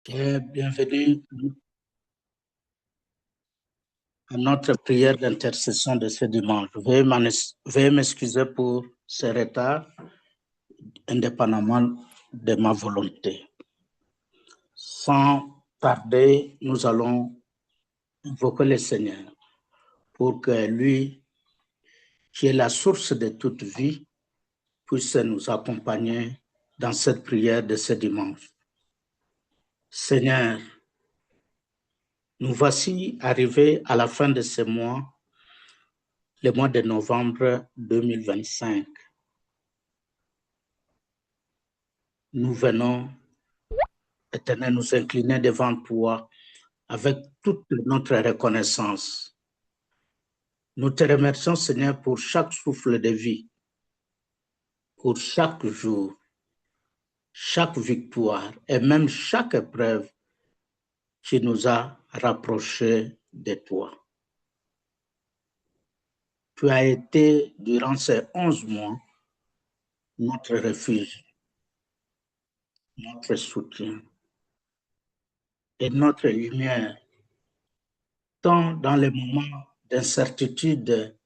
Bienvenue à notre prière d'intercession de ce dimanche. Veuillez m'excuser pour ce retard, indépendamment de ma volonté. Sans tarder, nous allons invoquer le Seigneur pour que lui, qui est la source de toute vie, puisse nous accompagner dans cette prière de ce dimanche. Seigneur, nous voici arrivés à la fin de ce mois, le mois de novembre 2025. Nous venons, Éternel, nous incliner devant toi avec toute notre reconnaissance. Nous te remercions, Seigneur, pour chaque souffle de vie, pour chaque jour, chaque victoire et même chaque épreuve qui nous a rapprochés de toi. Tu as été, durant ces 11 mois, notre refuge, notre soutien et notre lumière, tant dans les moments d'incertitude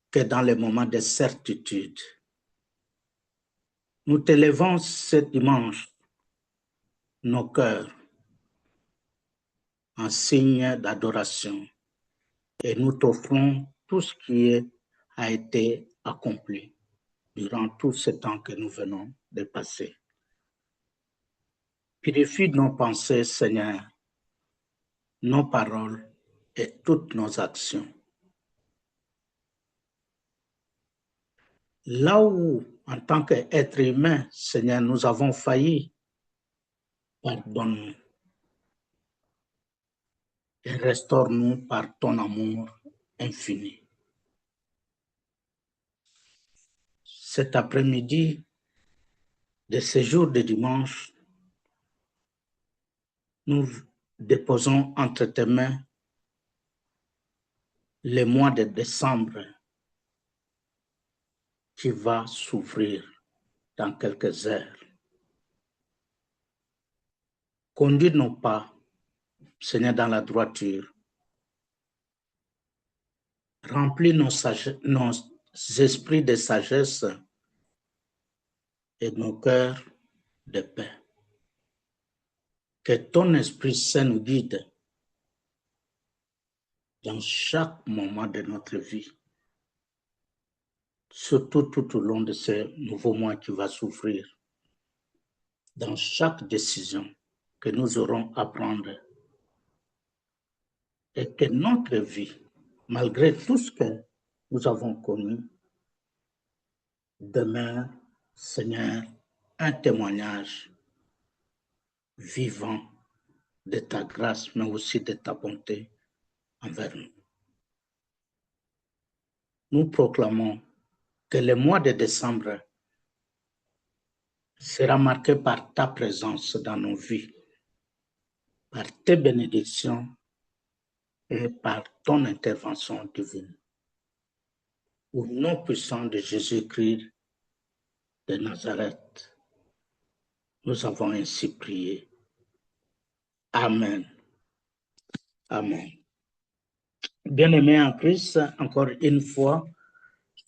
que dans les moments de certitude. Nous t'élevons ce dimanche nos cœurs en signe d'adoration et nous t'offrons tout ce qui a été accompli durant tout ce temps que nous venons de passer. Purifie nos pensées, Seigneur, nos paroles et toutes nos actions. Là où, en tant qu'être humain, Seigneur, nous avons failli, pardonne-nous et restaure-nous par ton amour infini. Cet après-midi de ce jour de dimanche, nous déposons entre tes mains le mois de décembre qui va s'ouvrir dans quelques heures. Conduis nos pas, Seigneur, dans la droiture. Remplis nos esprits de sagesse et nos cœurs de paix. Que ton Esprit Saint nous guide dans chaque moment de notre vie, surtout tout au long de ce nouveau mois qui va s'ouvrir, dans chaque décision que nous aurons à prendre, et que notre vie, malgré tout ce que nous avons connu, demeure, Seigneur, un témoignage vivant de ta grâce, mais aussi de ta bonté envers nous. Nous proclamons que le mois de décembre sera marqué par ta présence dans nos vies, par tes bénédictions et par ton intervention divine. Au nom puissant de Jésus-Christ de Nazareth, nous avons ainsi prié. Amen. Amen. Bien-aimés en Christ, encore une fois,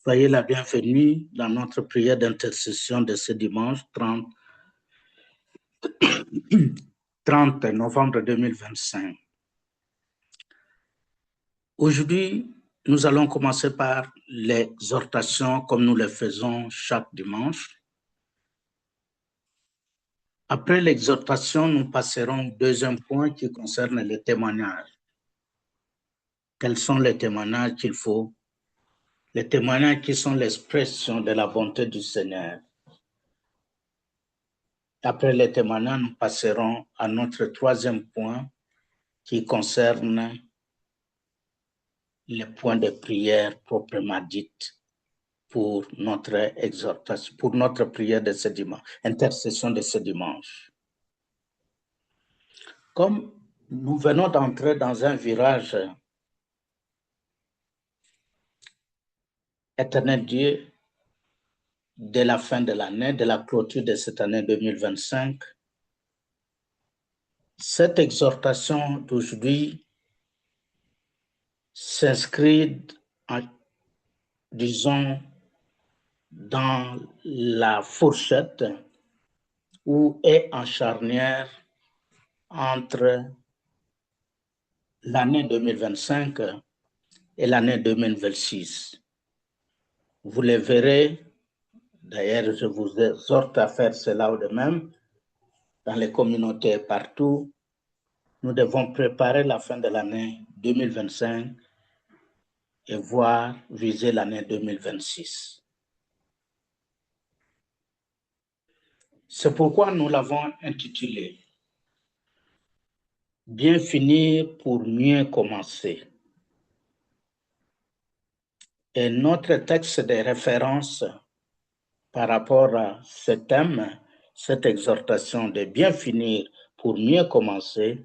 soyez la bienvenue dans notre prière d'intercession de ce dimanche 30 novembre 2025. Aujourd'hui, nous allons commencer par l'exhortation comme nous le faisons chaque dimanche. Après l'exhortation, nous passerons au deuxième point qui concerne les témoignages. Quels sont les témoignages qu'il faut? Les témoignages qui sont l'expression de la bonté du Seigneur. Après les témoignages, nous passerons à notre troisième point qui concerne les points de prière proprement dites pour notre exhortation, pour notre prière de ce dimanche, intercession de ce dimanche. Comme nous venons d'entrer dans un virage, Éternel Dieu, de la fin de l'année, de la clôture de cette année 2025, Cette exhortation d'aujourd'hui s'inscrit, disons, dans la fourchette ou est en charnière entre l'année 2025 et l'année 2026. Vous le verrez, d'ailleurs, je vous exhorte à faire cela de même, dans les communautés partout. Nous devons préparer la fin de l'année 2025 et voir viser l'année 2026. C'est pourquoi nous l'avons intitulé « Bien finir pour mieux commencer ». Et notre texte de référence par rapport à ce thème, cette exhortation de bien finir pour mieux commencer,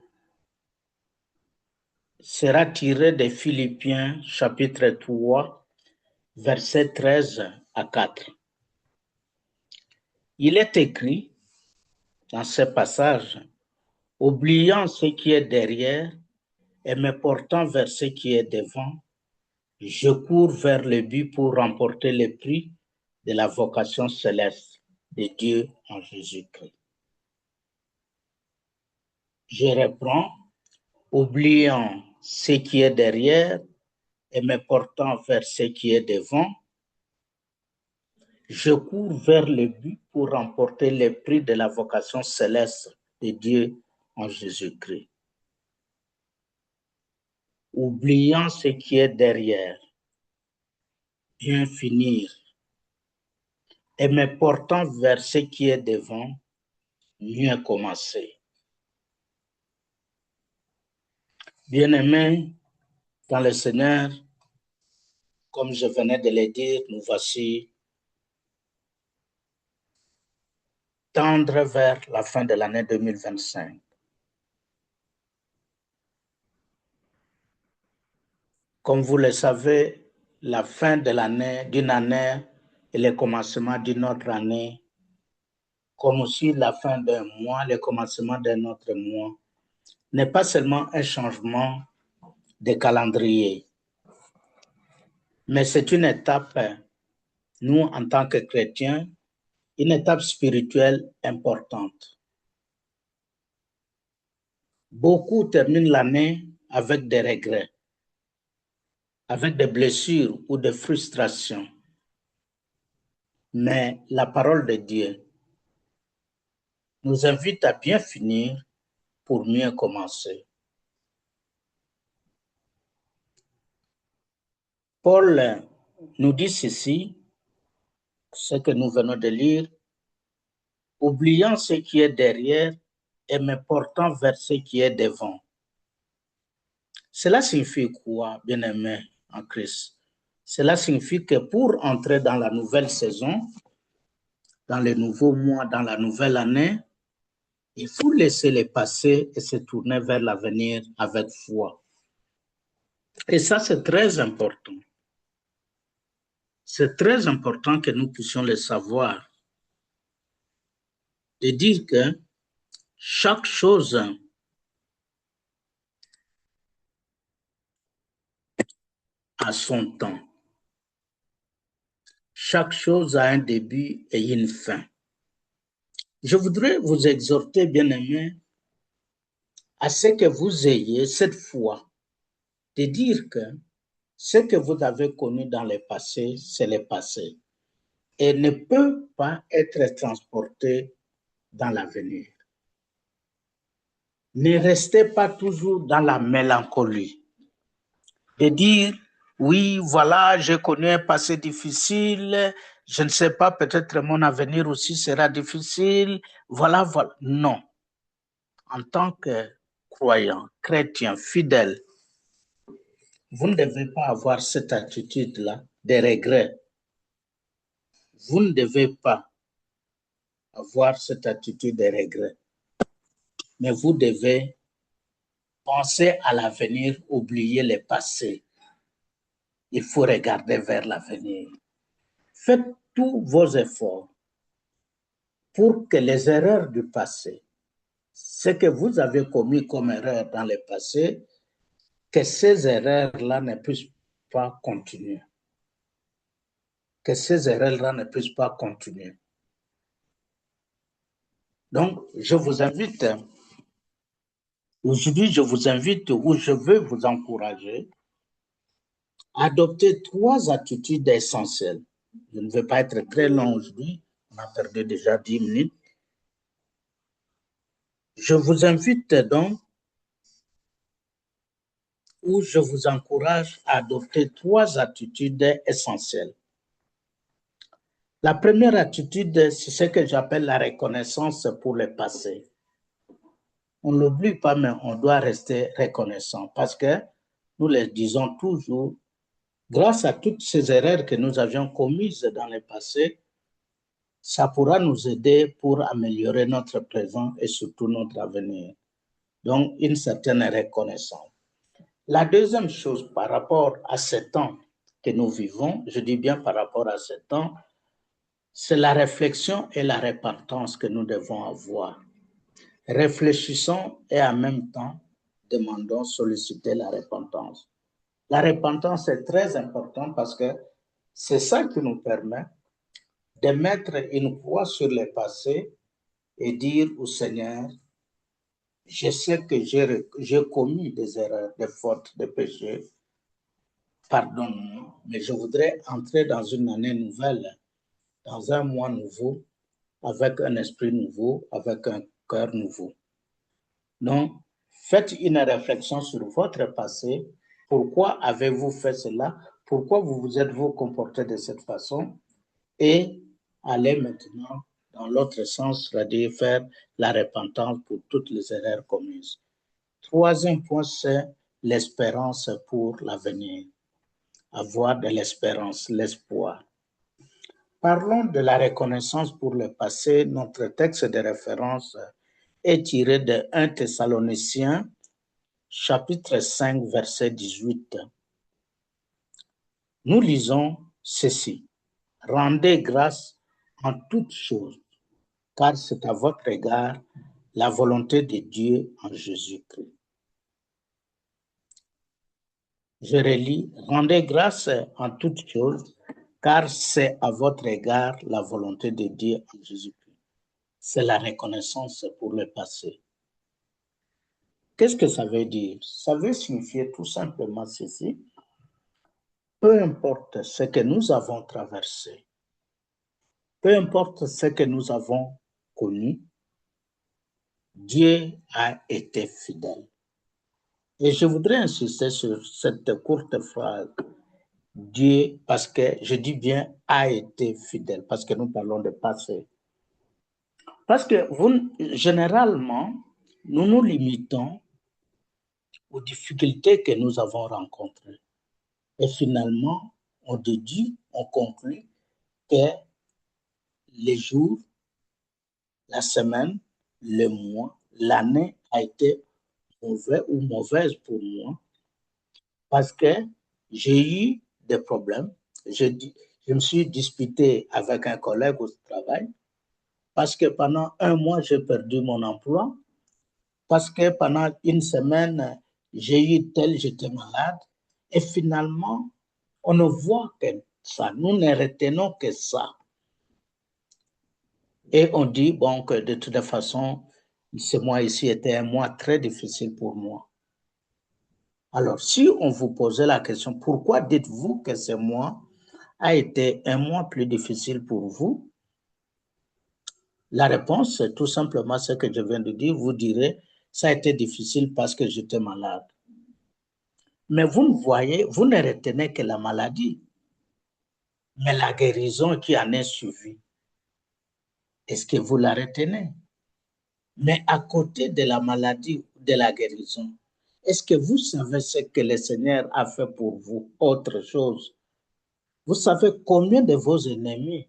sera tiré de Philippiens chapitre 3, versets 13 à 4. Il est écrit dans ce passage, « Oubliant ce qui est derrière et me portant vers ce qui est devant, je cours vers le but pour remporter le prix de la vocation céleste de Dieu en Jésus-Christ. » Je reprends, oubliant ce qui est derrière et me portant vers ce qui est devant, je cours vers le but pour remporter le prix de la vocation céleste de Dieu en Jésus-Christ. Oubliant ce qui est derrière, bien finir, et me portant vers ce qui est devant, mieux commencer. Bien-aimés dans le Seigneur, comme je venais de le dire, nous voici tendre vers la fin de l'année 2025. Comme vous le savez, la fin de l'année, d'une année et le commencement d'une autre année, comme aussi la fin d'un mois, le commencement d'un autre mois, n'est pas seulement un changement de calendrier, mais c'est une étape, nous en tant que chrétiens, une étape spirituelle importante. Beaucoup terminent l'année avec des regrets, avec des blessures ou des frustrations. Mais la parole de Dieu nous invite à bien finir pour mieux commencer. Paul nous dit ceci, ce que nous venons de lire, oubliant ce qui est derrière et me portant vers ce qui est devant. Cela signifie quoi, bien-aimés en Christ? Cela signifie que pour entrer dans la nouvelle saison, dans les nouveaux mois, dans la nouvelle année, il faut laisser le passé et se tourner vers l'avenir avec foi. Et ça, c'est très important. C'est très important que nous puissions le savoir. De dire que chaque chose a son temps. Chaque chose a un début et une fin. Je voudrais vous exhorter, bien-aimés, à ce que vous ayez cette foi de dire que ce que vous avez connu dans le passé, c'est le passé et ne peut pas être transporté dans l'avenir. Ne restez pas toujours dans la mélancolie. De dire, oui, voilà, j'ai connu un passé difficile, je ne sais pas, peut-être mon avenir aussi sera difficile, voilà, voilà. Non. En tant que croyant, chrétien, fidèle, vous ne devez pas avoir cette attitude-là de regret. Vous ne devez pas avoir cette attitude de regret. Mais vous devez penser à l'avenir, oublier le passé. Il faut regarder vers l'avenir. Faites tous vos efforts pour que les erreurs du passé ce que vous avez commis comme erreur dans le passé, que ces erreurs-là ne puissent pas continuer. Que ces erreurs-là ne puissent pas continuer. Donc, je vous invite, aujourd'hui, je vous invite ou je veux vous encourager à adopter 3 attitudes essentielles. Je ne vais pas être très long aujourd'hui, on a perdu déjà 10 minutes. Je vous invite donc, ou je vous encourage à adopter 3 attitudes essentielles. La première attitude, c'est ce que j'appelle la reconnaissance pour le passé. On ne l'oublie pas, mais on doit rester reconnaissant parce que nous le disons toujours, grâce à toutes ces erreurs que nous avions commises dans le passé, ça pourra nous aider pour améliorer notre présent et surtout notre avenir. Donc, une certaine reconnaissance. La deuxième chose par rapport à ce temps que nous vivons, je dis bien par rapport à ce temps, c'est la réflexion et la repentance que nous devons avoir. Réfléchissons et en même temps, demandons, solliciter la repentance. La repentance est très importante parce que c'est ça qui nous permet de mettre une croix sur le passé et dire au Seigneur, je sais que j'ai commis des erreurs, des fautes, des péchés, pardonne-moi, mais je voudrais entrer dans une année nouvelle, dans un mois nouveau, avec un esprit nouveau, avec un cœur nouveau. Donc, faites une réflexion sur votre passé. Pourquoi avez-vous fait cela? Pourquoi vous êtes-vous comporté de cette façon? Et allez maintenant dans l'autre sens, c'est-à-dire faire la repentance pour toutes les erreurs commises. Troisième point, c'est l'espérance pour l'avenir. Avoir de l'espérance, l'espoir. Parlons de la reconnaissance pour le passé. Notre texte de référence est tiré de 1 Thessaloniciens, chapitre 5, verset 18. Nous lisons ceci. Rendez grâce en toutes choses, car c'est à votre égard la volonté de Dieu en Jésus-Christ. Je relis, rendez grâce en toutes choses, car c'est à votre égard la volonté de Dieu en Jésus-Christ. C'est la reconnaissance pour le passé. Qu'est-ce que ça veut dire? Ça veut signifier tout simplement ceci. Peu importe ce que nous avons traversé, peu importe ce que nous avons connu, Dieu a été fidèle. Et je voudrais insister sur cette courte phrase. Dieu, parce que je dis bien a été fidèle, parce que nous parlons de passé. Parce que généralement, nous nous limitons aux difficultés que nous avons rencontrées. Et finalement, on déduit, on conclut que les jours, la semaine, le mois, l'année a été mauvais ou mauvaise pour moi parce que j'ai eu des problèmes. Je me suis disputé avec un collègue au travail parce que pendant un mois, j'ai perdu mon emploi, parce que pendant une semaine, j'ai eu j'étais malade. Et finalement, on ne voit que ça. Nous ne retenons que ça. Et on dit, bon, que de toute façon, ce mois ici était un mois très difficile pour moi. Alors, si on vous posait la question, pourquoi dites-vous que ce mois a été un mois plus difficile pour vous? La réponse, c'est tout simplement ce que je viens de dire. Vous direz, ça a été difficile parce que j'étais malade. Mais vous ne voyez, vous ne retenez que la maladie, mais la guérison qui en est suivie. Est-ce que vous la retenez? Mais à côté de la maladie, de la guérison, est-ce que vous savez ce que le Seigneur a fait pour vous? Autre chose. Vous savez combien de vos ennemis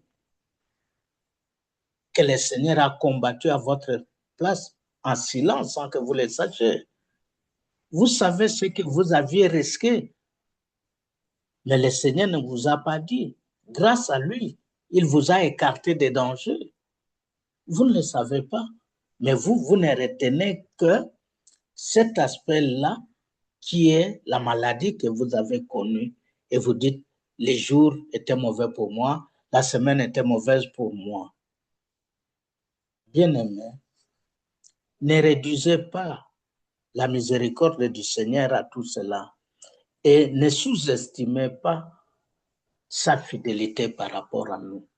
que le Seigneur a combattu à votre place en silence sans que vous le sachiez? Vous savez ce que vous aviez risqué, mais le Seigneur ne vous a pas dit. Grâce à lui, il vous a écarté des dangers. Vous ne le savez pas. Mais vous ne retenez que cet aspect-là qui est la maladie que vous avez connue et vous dites, les jours étaient mauvais pour moi, la semaine était mauvaise pour moi. Bien-aimés, ne réduisez pas la miséricorde du Seigneur à tout cela et ne sous-estimez pas sa fidélité par rapport à nous.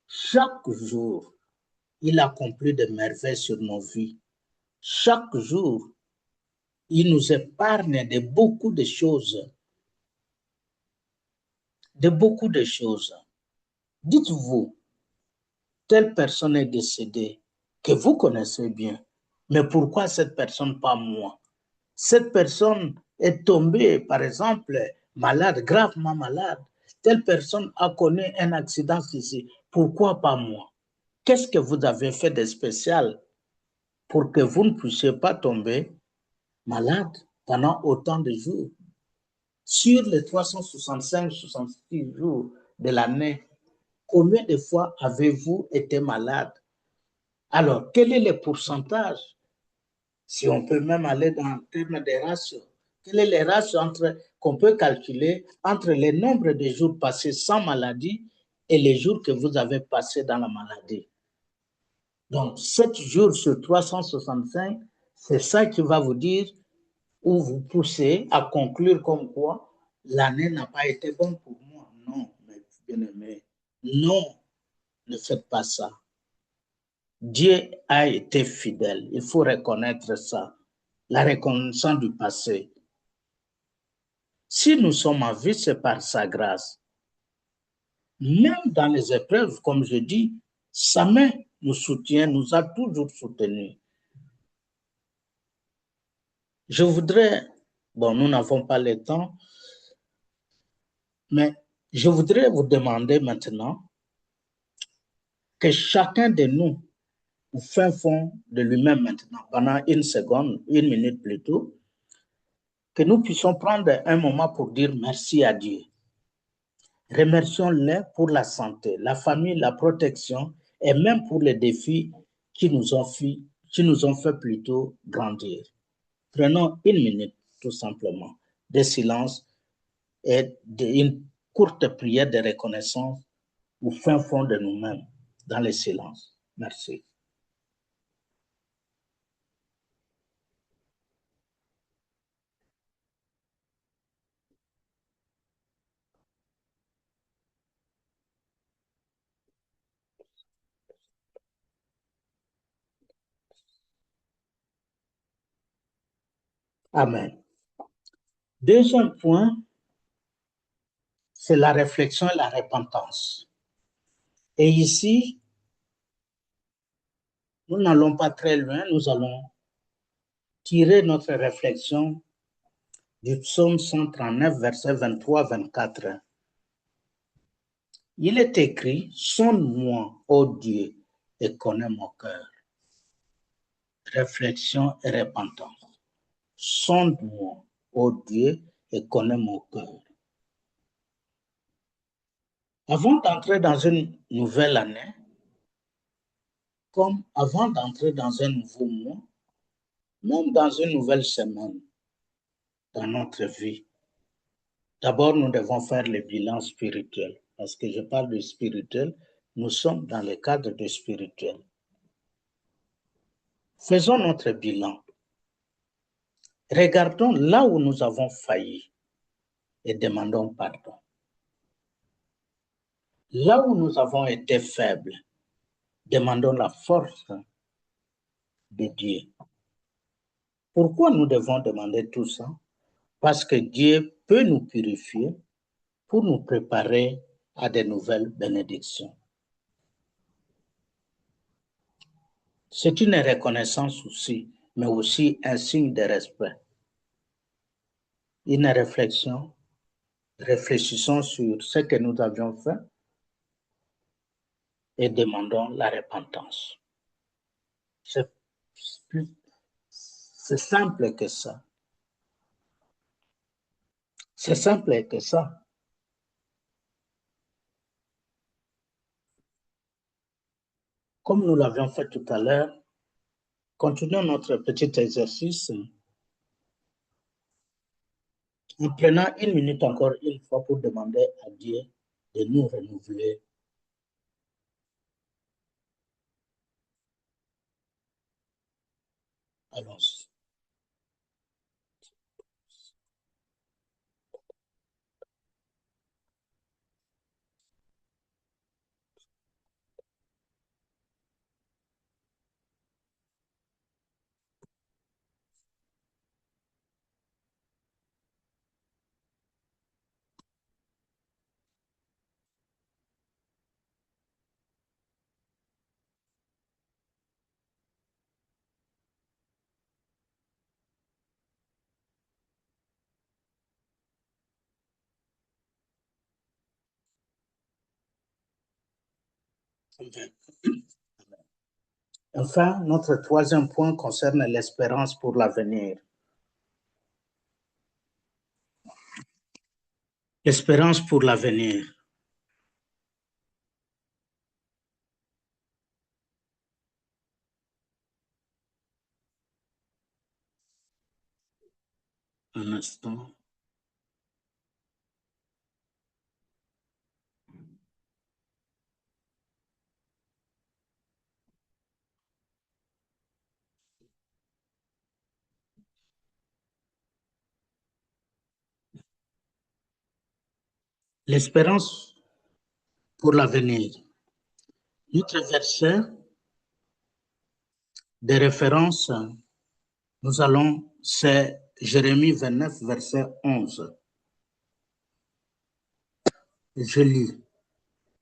Chaque jour, il accomplit des merveilles sur nos vies. Chaque jour, il nous épargne de beaucoup de choses. De beaucoup de choses. Dites-vous, telle personne est décédée, que vous connaissez bien, mais pourquoi cette personne, pas moi? Cette personne est tombée, par exemple, malade, gravement malade. Telle personne a connu un accident ici. Pourquoi pas moi? Qu'est-ce que vous avez fait de spécial pour que vous ne puissiez pas tomber malade pendant autant de jours? Sur les 365-66 jours de l'année, combien de fois avez-vous été malade? Alors, quel est le pourcentage? Si on peut même aller dans le terme des ratios, quel est le ratio qu'on peut calculer entre le nombre de jours passés sans maladie et les jours que vous avez passés dans la maladie? Donc, 7 jours sur 365, c'est ça qui va vous dire ou vous pousser à conclure comme quoi l'année n'a pas été bonne pour moi. Non, mes bien-aimés, non, ne faites pas ça. Dieu a été fidèle. Il faut reconnaître ça. La reconnaissance du passé. Si nous sommes en vie, c'est par sa grâce. Même dans les épreuves, comme je dis, sa main nous soutient, nous a toujours soutenus. Je voudrais, bon, nous n'avons pas le temps, mais je voudrais vous demander maintenant que chacun de nous, au fin fond de lui-même maintenant, pendant une seconde, une minute plutôt, que nous puissions prendre un moment pour dire merci à Dieu. Remercions-les pour la santé, la famille, la protection et même pour les défis qui nous ont fait plutôt grandir. Prenons une minute, tout simplement, de silence et une courte prière de reconnaissance au fin fond de nous-mêmes, dans le silence. Merci. Amen. Deuxième point, c'est la réflexion et la repentance. Et ici, nous n'allons pas très loin, nous allons tirer notre réflexion du psaume 139, verset 23-24. Il est écrit, sonde-moi, ô Dieu, et connais mon cœur. Réflexion et repentance. Sonde-moi, ô Dieu, et connais mon cœur. Avant d'entrer dans une nouvelle année, comme avant d'entrer dans un nouveau mois, même dans une nouvelle semaine dans notre vie, d'abord nous devons faire le bilan spirituel. Parce que je parle de spirituel, nous sommes dans le cadre de spirituel. Faisons notre bilan. Regardons là où nous avons failli et demandons pardon. Là où nous avons été faibles, demandons la force de Dieu. Pourquoi nous devons demander tout ça? Parce que Dieu peut nous purifier pour nous préparer à de nouvelles bénédictions. C'est une reconnaissance aussi, mais aussi un signe de respect. Une réflexion. Réfléchissons sur ce que nous avions fait et demandons la repentance. C'est simple que ça. C'est simple que ça. Comme nous l'avions fait tout à l'heure, continuons notre petit exercice en prenant 1 minute encore une fois pour demander à Dieu de nous renouveler. Allons-y. Enfin, notre troisième point concerne l'espérance pour l'avenir. L'espérance pour l'avenir. Un instant. L'espérance pour l'avenir. Notre verset de référence, c'est Jérémie 29, verset 11. Je lis,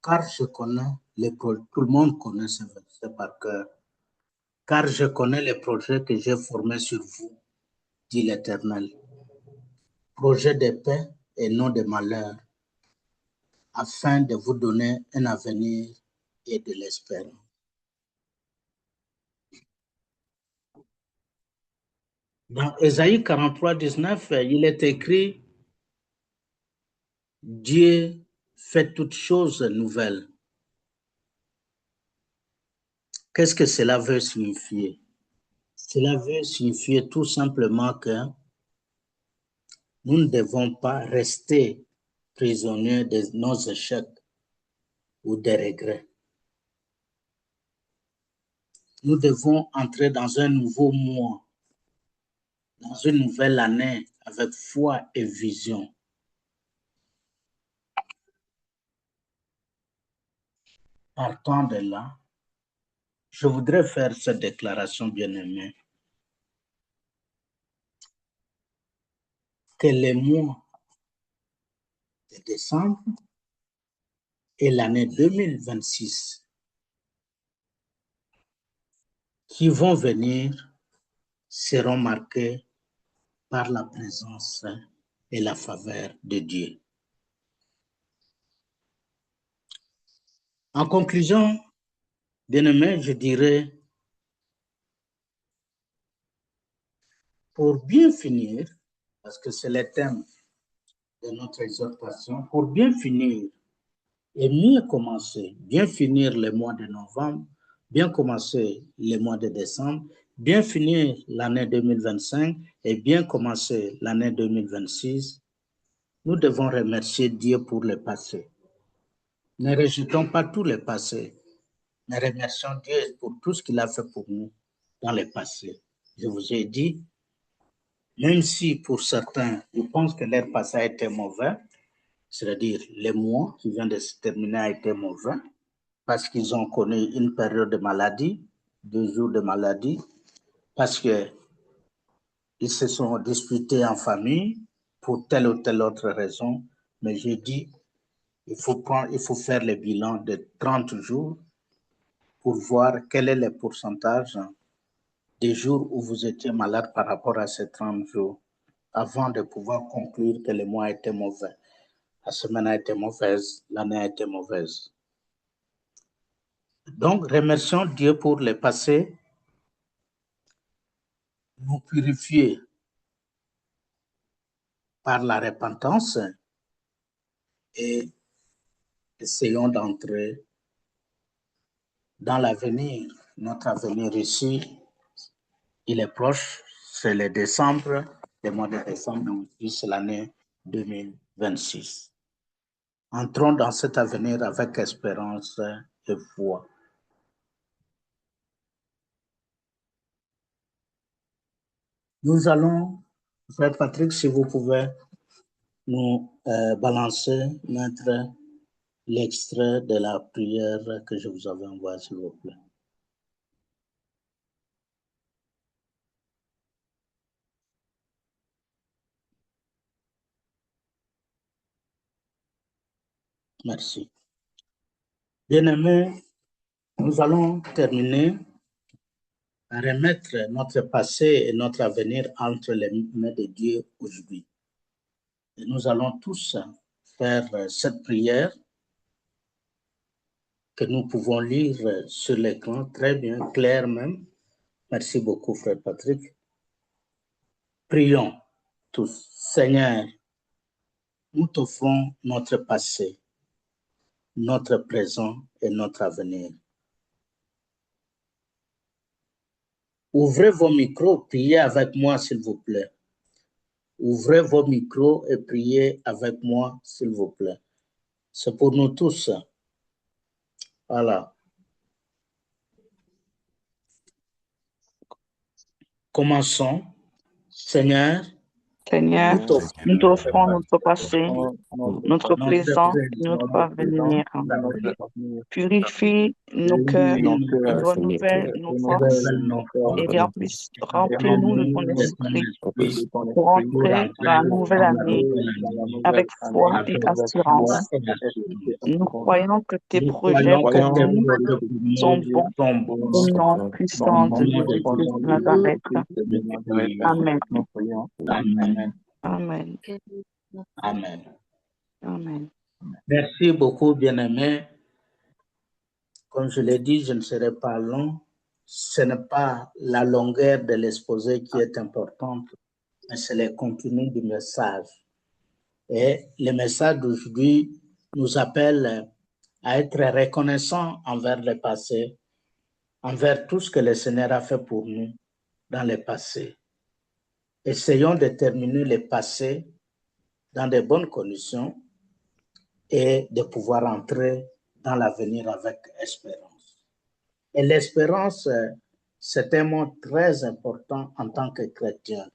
car je connais tout le monde connaît ce verset par cœur, car je connais les projets que j'ai formés sur vous, dit l'Éternel. Projet de paix et non de malheur, afin de vous donner un avenir et de l'espérance. Dans Ésaïe 43, 19, il est écrit, Dieu fait toutes choses nouvelles. Qu'est-ce que cela veut signifier? Cela veut signifier tout simplement que nous ne devons pas rester prisonniers de nos échecs ou des regrets. Nous devons entrer dans un nouveau mois, dans une nouvelle année avec foi et vision. Partant de là, je voudrais faire cette déclaration, bien-aimée, que les mois de décembre et l'année 2026 qui vont venir seront marqués par la présence et la faveur de Dieu. En conclusion, bien-aimé, je dirais, pour bien finir, parce que c'est le thème de notre exhortation, pour bien finir et mieux commencer, bien finir le mois de novembre, bien commencer le mois de décembre, bien finir l'année 2025 et bien commencer l'année 2026, nous devons remercier Dieu pour le passé. Ne rejetons pas tout le passé, mais remercions Dieu pour tout ce qu'il a fait pour nous dans le passé. Je vous ai dit, même si pour certains, ils pensent que leur passé a été mauvais, c'est-à-dire les mois qui viennent de se terminer a été mauvais, parce qu'ils ont connu une période de maladie, 2 jours de maladie, parce qu'ils se sont disputés en famille pour telle ou telle autre raison. Mais j'ai dit, il faut faire le bilan de 30 jours pour voir quel est le pourcentage des jours où vous étiez malade par rapport à ces 30 jours, avant de pouvoir conclure que le mois était mauvais. La semaine a été mauvaise, l'année a été mauvaise. Donc, remercions Dieu pour le passé, nous purifier par la repentance et essayons d'entrer dans l'avenir, notre avenir ici, il est proche, c'est le décembre, le mois de décembre, donc c'est l'année 2026. Entrons dans cet avenir avec espérance et foi. Nous allons, Frère Patrick, si vous pouvez nous mettre l'extrait de la prière que je vous avais envoyée, s'il vous plaît. Merci. Bien-aimés, nous allons terminer à remettre notre passé et notre avenir entre les mains de Dieu aujourd'hui. Et nous allons tous faire cette prière que nous pouvons lire sur l'écran, très bien, clair même. Merci beaucoup, Frère Patrick. Prions tous. Seigneur, nous t'offrons notre passé, notre présent et notre avenir. Ouvrez vos micros, priez avec moi, s'il vous plaît. Ouvrez vos micros et priez avec moi, s'il vous plaît. C'est pour nous tous. Voilà. Commençons. Seigneur, nous t'offrons notre passé, notre présent, notre avenir. Purifie nos cœurs, renouvelle nos forces et remplis-nous de ton esprit pour entrer dans la nouvelle année avec foi et assurance. Nous croyons que tes projets pour nous sont bons au nom puissant de Jésus de Nazareth. Amen. Amen. Amen. Amen. Amen. Merci beaucoup, bien-aimés. Comme je l'ai dit, je ne serai pas long. Ce n'est pas la longueur de l'exposé qui est importante, mais c'est le contenu du message. Et le message d'aujourd'hui nous appelle à être reconnaissants envers le passé, envers tout ce que le Seigneur a fait pour nous dans le passé. Essayons de terminer le passé dans de bonnes conditions et de pouvoir entrer dans l'avenir avec espérance. Et l'espérance, c'est un mot très important en tant que chrétien.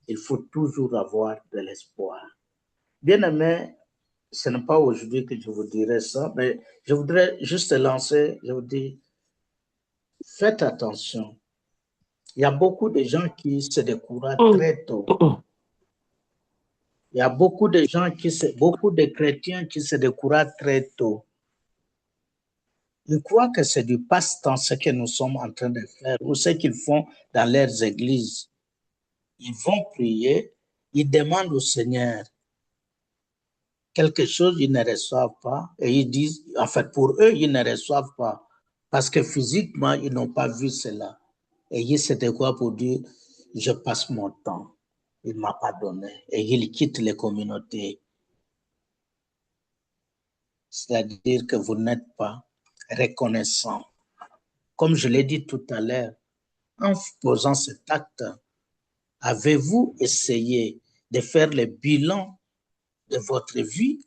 Il faut toujours avoir de l'espoir. Bien aimé, ce n'est pas aujourd'hui que je vous dirai ça, mais je voudrais juste lancer, je vous dis, faites attention. Il y a beaucoup de gens qui se découragent très tôt. Il y a beaucoup de gens beaucoup de chrétiens qui se découragent très tôt. Je crois que c'est du passe-temps ce que nous sommes en train de faire ou ce qu'ils font dans leurs églises. Ils vont prier, ils demandent au Seigneur quelque chose, ils ne reçoivent pas et ils disent, en fait, pour eux, ils ne reçoivent pas parce que physiquement, ils n'ont pas vu cela. Et ils se découragent pour dire, je passe mon temps, il ne m'a pas donné. Et ils quittent les communautés. C'est-à-dire que vous n'êtes pas reconnaissant. Comme je l'ai dit tout à l'heure, en posant cet acte, avez-vous essayé de faire le bilan de votre vie?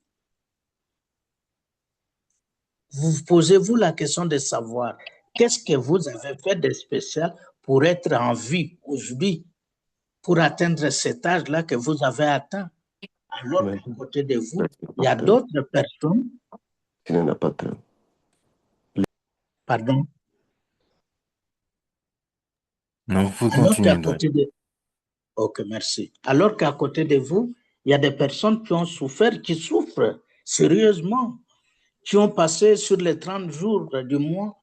Vous posez-vous la question de savoir qu'est-ce que vous avez fait de spécial pour être en vie aujourd'hui, pour atteindre cet âge-là que vous avez atteint, alors qu'à côté de vous, il y a d'autres personnes. Il n'en a pas tant. Pardon? Non, vous continuez. Ok, merci. Alors qu'à côté de vous, il y a des personnes qui ont souffert, qui souffrent sérieusement, qui ont passé sur les 30 jours du mois,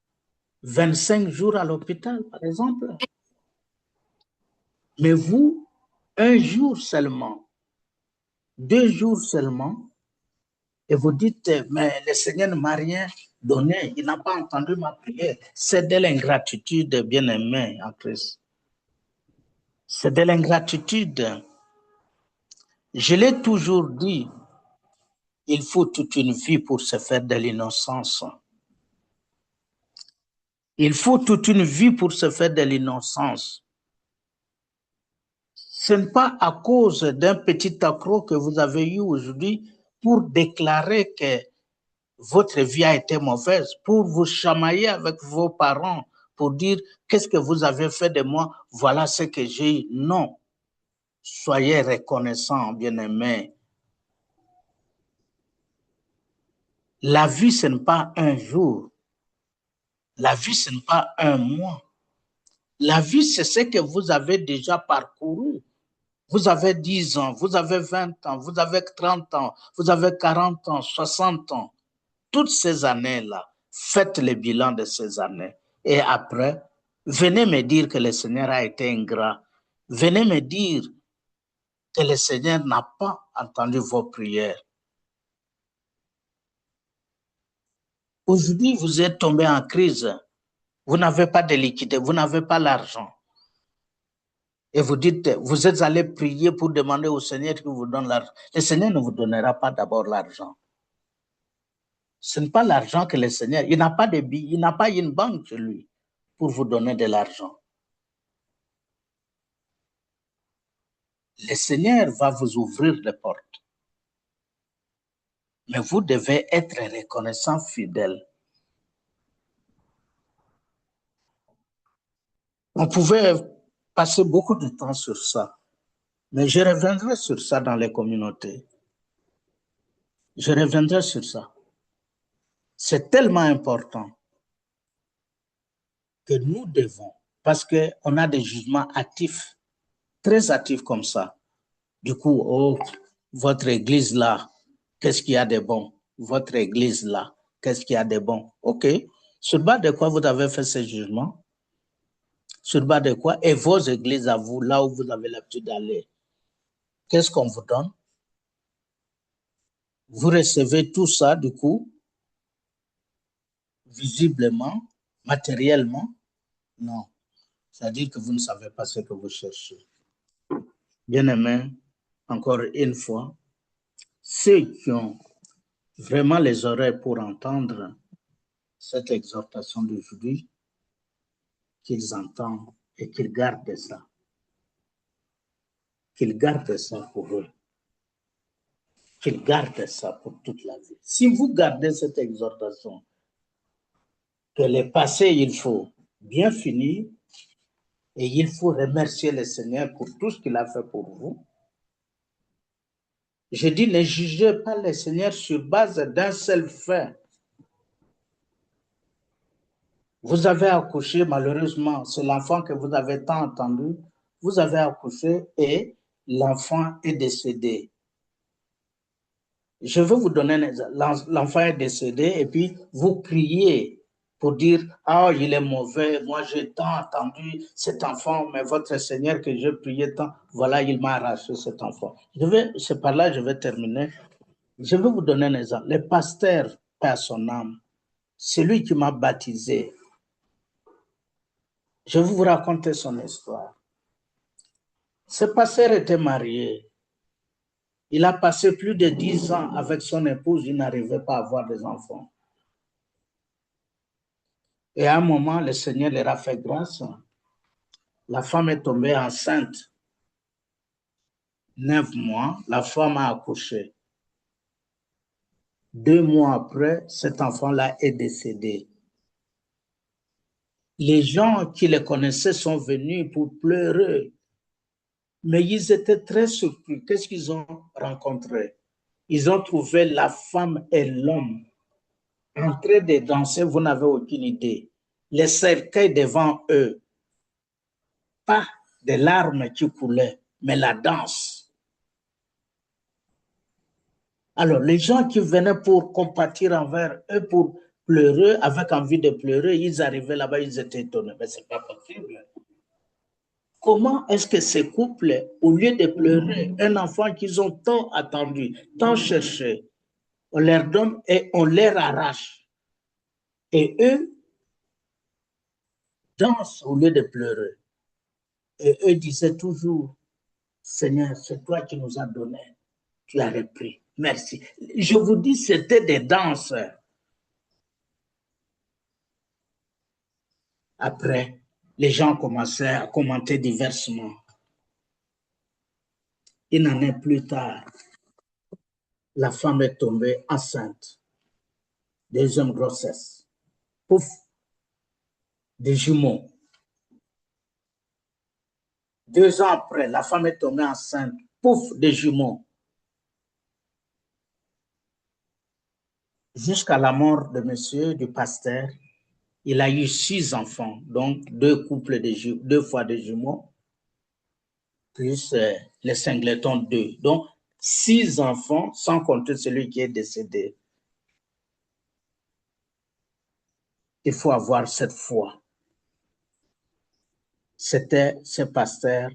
25 jours à l'hôpital, par exemple. Mais vous, un jour seulement, 2 jours seulement, et vous dites, mais le Seigneur ne m'a rien donné, il n'a pas entendu ma prière. C'est de l'ingratitude, bien-aimé en Christ. C'est de l'ingratitude. Je l'ai toujours dit, il faut toute une vie pour se faire de l'innocence. Il faut toute une vie pour se faire de l'innocence. Ce n'est pas à cause d'un petit accroc que vous avez eu aujourd'hui pour déclarer que votre vie a été mauvaise, pour vous chamailler avec vos parents, pour dire qu'est-ce que vous avez fait de moi, voilà ce que j'ai eu. Non. Soyez reconnaissants, bien-aimés. La vie, ce n'est pas un jour. La vie, ce n'est pas un mois. La vie, c'est ce que vous avez déjà parcouru. Vous avez 10 ans, vous avez 20 ans, vous avez 30 ans, vous avez 40 ans, 60 ans. Toutes ces années-là, faites le bilan de ces années. Et après, venez me dire que le Seigneur a été ingrat. Venez me dire que le Seigneur n'a pas entendu vos prières. Aujourd'hui, vous êtes tombé en crise. Vous n'avez pas de liquidité, vous n'avez pas l'argent. Et vous dites, vous êtes allé prier pour demander au Seigneur qu'il vous donne l'argent. Le Seigneur ne vous donnera pas d'abord l'argent. Ce n'est pas l'argent que le Seigneur, il n'a pas de billes, il n'a pas une banque chez lui pour vous donner de l'argent. Le Seigneur va vous ouvrir les portes. Mais vous devez être reconnaissant, fidèle. On pouvait passer beaucoup de temps sur ça, mais je reviendrai sur ça dans les communautés. Je reviendrai sur ça. C'est tellement important que nous devons, parce qu'on a des jugements actifs, très actifs comme ça. Du coup, oh, votre église là, qu'est-ce qu'il y a de bon? Votre église là, qu'est-ce qu'il y a de bon? OK. Sur base de quoi vous avez fait ces jugements? Sur base de quoi? Et vos églises à vous, là où vous avez l'habitude d'aller, qu'est-ce qu'on vous donne? Vous recevez tout ça, du coup, visiblement, matériellement? Non. C'est-à-dire que vous ne savez pas ce que vous cherchez. Bien-aimés, encore une fois, ceux qui ont vraiment les oreilles pour entendre cette exhortation d'aujourd'hui, qu'ils entendent et qu'ils gardent ça. Qu'ils gardent ça pour eux. Qu'ils gardent ça pour toute la vie. Si vous gardez cette exhortation, que le passé, il faut bien finir et il faut remercier le Seigneur pour tout ce qu'il a fait pour vous. Je dis, ne jugez pas le Seigneur sur base d'un seul fait. Vous avez accouché, malheureusement, c'est l'enfant que vous avez tant entendu. Vous avez accouché et l'enfant est décédé. Je veux vous donner un exemple. L'enfant est décédé et puis vous criez pour dire « Ah, il est mauvais, moi j'ai tant entendu cet enfant, mais votre Seigneur que je priais tant, voilà, il m'a arraché cet enfant. » C'est par là que je vais terminer. Je vais vous donner un exemple. Le pasteur, paix à son âme, c'est lui qui m'a baptisé. Je vais vous raconter son histoire. Ce pasteur était marié. Il a passé plus de 10 ans avec son épouse, il n'arrivait pas à avoir des enfants. Et à un moment, le Seigneur leur a fait grâce. La femme est tombée enceinte. 9 mois, la femme a accouché. 2 mois après, cet enfant-là est décédé. Les gens qui le connaissaient sont venus pour pleurer. Mais ils étaient très surpris. Qu'est-ce qu'ils ont rencontré? Ils ont trouvé la femme et l'homme en train de danser, vous n'avez aucune idée. Les cercueils devant eux, pas des larmes qui coulaient, mais la danse. Alors, les gens qui venaient pour compatir envers eux, pour pleurer, avec envie de pleurer, ils arrivaient là-bas, ils étaient étonnés. Mais ce n'est pas possible. Comment est-ce que ces couples, au lieu de pleurer, un enfant qu'ils ont tant attendu, tant cherché, on leur donne et on leur arrache. Et eux dansent au lieu de pleurer. Et eux disaient toujours, Seigneur, c'est toi qui nous as donné, tu as repris, merci. Je vous dis, c'était des danses. Après, les gens commençaient à commenter diversement. Une année plus tard, la femme est tombée enceinte. Deuxième grossesse. Pouf, des jumeaux. 2 ans après, la femme est tombée enceinte. Pouf, des jumeaux. Jusqu'à la mort de monsieur, du pasteur, il a eu 6 enfants, donc 2 couples de 2 fois des jumeaux, plus les singletons 2. Donc, 6 enfants, sans compter celui qui est décédé. Il faut avoir cette foi. C'était ce pasteur,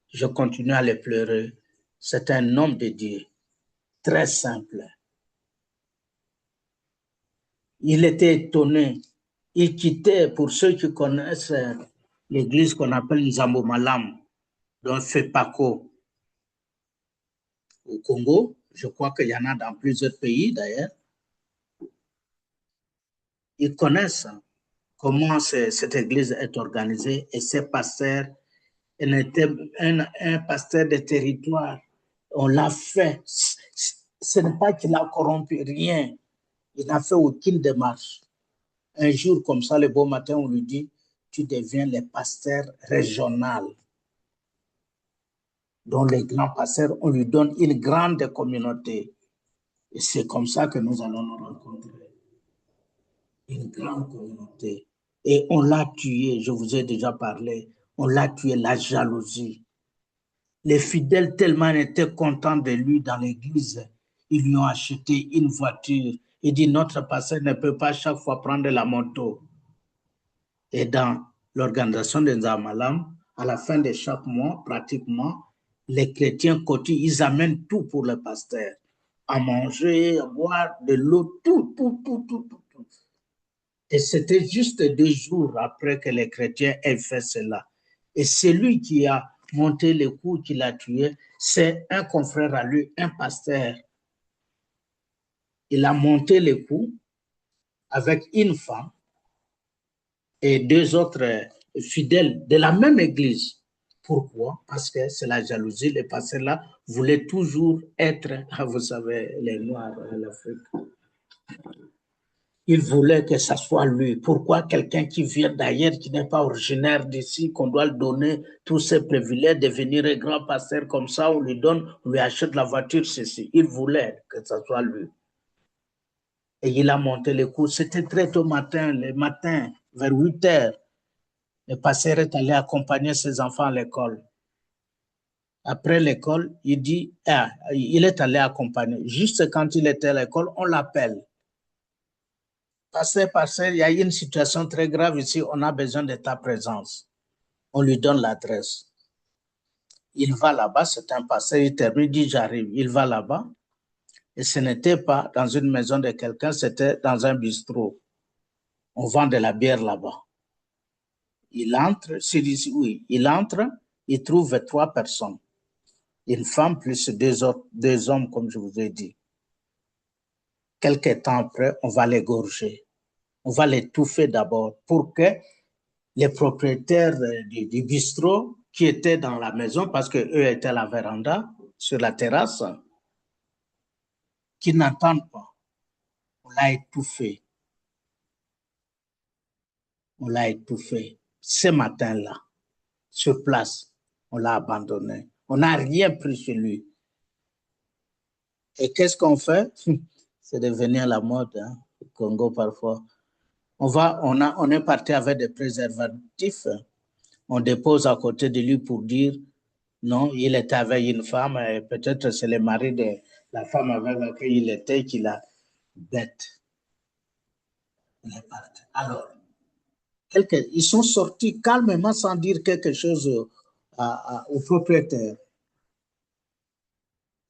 je continue à le pleurer, c'est un homme de Dieu, très simple. Il était étonné. Il quittait, pour ceux qui connaissent l'église qu'on appelle Nzambo Malam, dans Fepako, au Congo. Je crois qu'il y en a dans plusieurs pays d'ailleurs. Ils connaissent comment cette église est organisée et ces pasteurs, il était un pasteur de territoire. On l'a fait. Ce n'est pas qu'il a corrompu rien. Il n'a fait aucune démarche. Un jour, comme ça, le beau matin, on lui dit, tu deviens le pasteur régional. Dont les grands pasteurs, on lui donne une grande communauté. Et c'est comme ça que nous allons nous rencontrer. Une grande communauté. Et on l'a tué, je vous ai déjà parlé, on l'a tué, la jalousie. Les fidèles tellement étaient contents de lui dans l'église, ils lui ont acheté une voiture. Il dit, notre pasteur ne peut pas chaque fois prendre la moto. Et dans l'organisation des Nzamalam, à la fin de chaque mois, pratiquement, les chrétiens cotisent, ils amènent tout pour le pasteur. À manger, à boire, de l'eau, tout. Et c'était juste 2 jours après que les chrétiens aient fait cela. Et celui qui a monté le coup, qui l'a tué, c'est un confrère à lui, un pasteur. Il a monté le coup avec une femme et 2 autres fidèles de la même église. Pourquoi? Parce que c'est la jalousie. Les pasteurs là voulaient toujours être, vous savez, les Noirs en Afrique. Il voulait que ça soit lui. Pourquoi quelqu'un qui vient d'ailleurs, qui n'est pas originaire d'ici, qu'on doit lui donner tous ses privilèges, devenir un grand pasteur comme ça, on lui donne, on lui achète la voiture, ceci. Il voulait que ça soit lui. Et il a monté les coups. C'était très tôt matin, le matin, vers 8 heures. Le pasteur est allé accompagner ses enfants à l'école. Après l'école, il dit, il est allé accompagner. Juste quand il était à l'école, on l'appelle. Pasteur, il y a une situation très grave ici, on a besoin de ta présence. On lui donne l'adresse. Il va là-bas, c'est un pasteur, il termine, il dit j'arrive. Il va là-bas. Et ce n'était pas dans une maison de quelqu'un, c'était dans un bistrot. On vend de la bière là-bas. Il entre, il entre, il trouve 3 personnes. Une femme plus 2 hommes, comme je vous ai dit. Quelque temps après, on va l'égorger. On va l'étouffer d'abord pour que les propriétaires du bistrot qui étaient dans la maison, parce qu'eux étaient à la véranda, sur la terrasse, qui n'entendent pas. On l'a étouffé. On l'a étouffé. Ce matin-là, sur place, on l'a abandonné. On n'a rien pris sur lui. Et qu'est-ce qu'on fait? C'est devenir la mode, hein, au Congo parfois. On est parti avec des préservatifs. On dépose à côté de lui pour dire non, il était avec une femme, et peut-être c'est le mari de la femme avec laquelle il était qui l'a bête. Il est parti. Alors, ils sont sortis calmement sans dire quelque chose au propriétaire.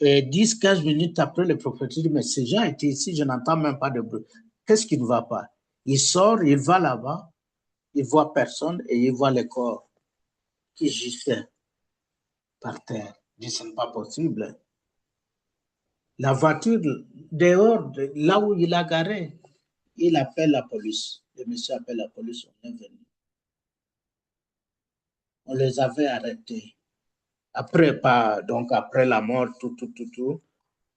Et 10-15 minutes après, le propriétaire dit, mais ces gens étaient ici, je n'entends même pas de bruit. Qu'est-ce qui ne va pas? Il sort, il va là-bas, il voit personne et il voit le corps qui gisait par terre. Il dit, ce n'est pas possible. La voiture, dehors, là où il a garé, il appelle la police. Le monsieur appelle la police, on est venu. On les avait arrêtés. après la mort, on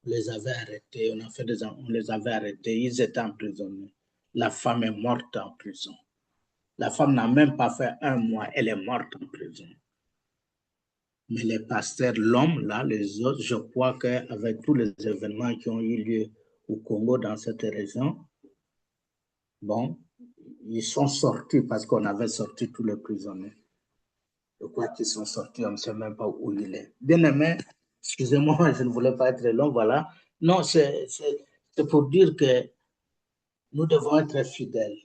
les avait arrêtés, on les avait arrêtés, ils étaient emprisonnés. La femme est morte en prison. La femme n'a même pas fait 1 mois, elle est morte en prison. Mais les pasteurs, l'homme, là, les autres, je crois qu'avec tous les événements qui ont eu lieu au Congo dans cette région, bon, ils sont sortis parce qu'on avait sorti tous les prisonniers. Je crois qu'ils sont sortis, on ne sait même pas où il est. Bien aimé, excusez-moi, je ne voulais pas être long, voilà. Non, c'est pour dire que nous devons être fidèles.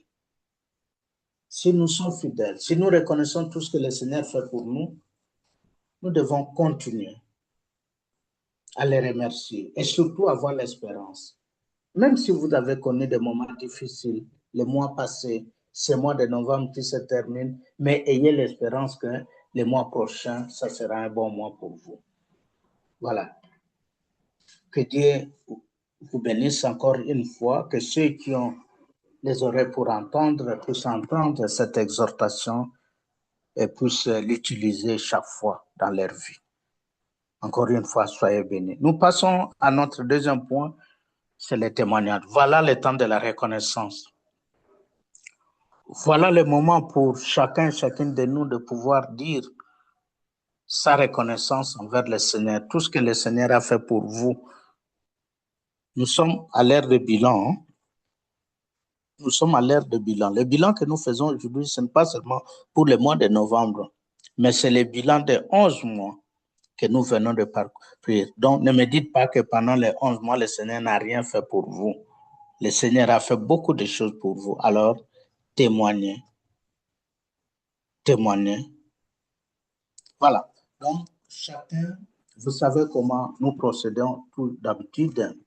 Si nous sommes fidèles, si nous reconnaissons tout ce que le Seigneur fait pour nous, nous devons continuer à les remercier et surtout avoir l'espérance. Même si vous avez connu des moments difficiles, les mois passés, ce mois de novembre qui se termine, mais ayez l'espérance que les mois prochains, ça sera un bon mois pour vous. Voilà. Que Dieu vous bénisse encore une fois, que ceux qui ont les oreilles pour entendre puissent entendre cette exhortation et puissent l'utiliser chaque fois dans leur vie. Encore une fois, soyez bénis. Nous passons à notre deuxième point, c'est le témoignage. Voilà le temps de la reconnaissance. Voilà le moment pour chacune de nous de pouvoir dire sa reconnaissance envers le Seigneur, tout ce que le Seigneur a fait pour vous. Nous sommes à l'ère de bilan. Nous sommes à l'ère de bilan. Le bilan que nous faisons aujourd'hui, ce n'est pas seulement pour le mois de novembre, mais c'est le bilan de 11 mois que nous venons de parcourir. Donc, ne me dites pas que pendant les 11 mois, le Seigneur n'a rien fait pour vous. Le Seigneur a fait beaucoup de choses pour vous. Alors, témoignez. Témoignez. Voilà. Donc, chacun, vous savez comment nous procédons tout d'habitude.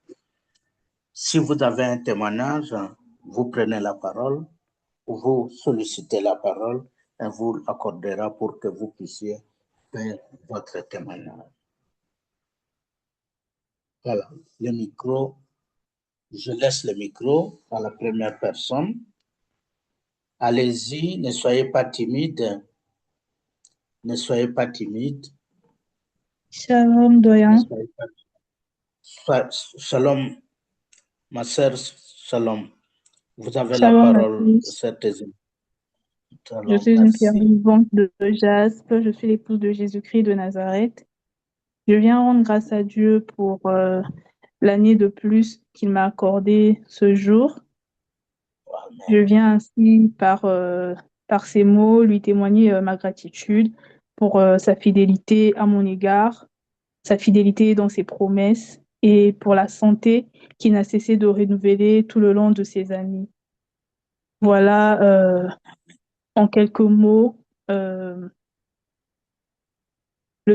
Si vous avez un témoignage, vous prenez la parole, vous sollicitez la parole et vous l'accordera pour que vous puissiez faire votre témoignage. Voilà, le micro, je laisse le micro à la première personne. Allez-y, ne soyez pas timide. Ne soyez pas timide. Shalom, doyen. Shalom, ma sœur, shalom. Vous avez la parole, certaines. Je suis une pierre vivante de jaspe. Je suis l'épouse de Jésus-Christ de Nazareth. Je viens rendre grâce à Dieu pour l'année de plus qu'il m'a accordé ce jour. Amen. Je viens ainsi par ces mots lui témoigner ma gratitude pour sa fidélité à mon égard, sa fidélité dans ses promesses et pour la santé qu'il n'a cessé de renouveler tout le long de ces années. Voilà, en quelques mots, le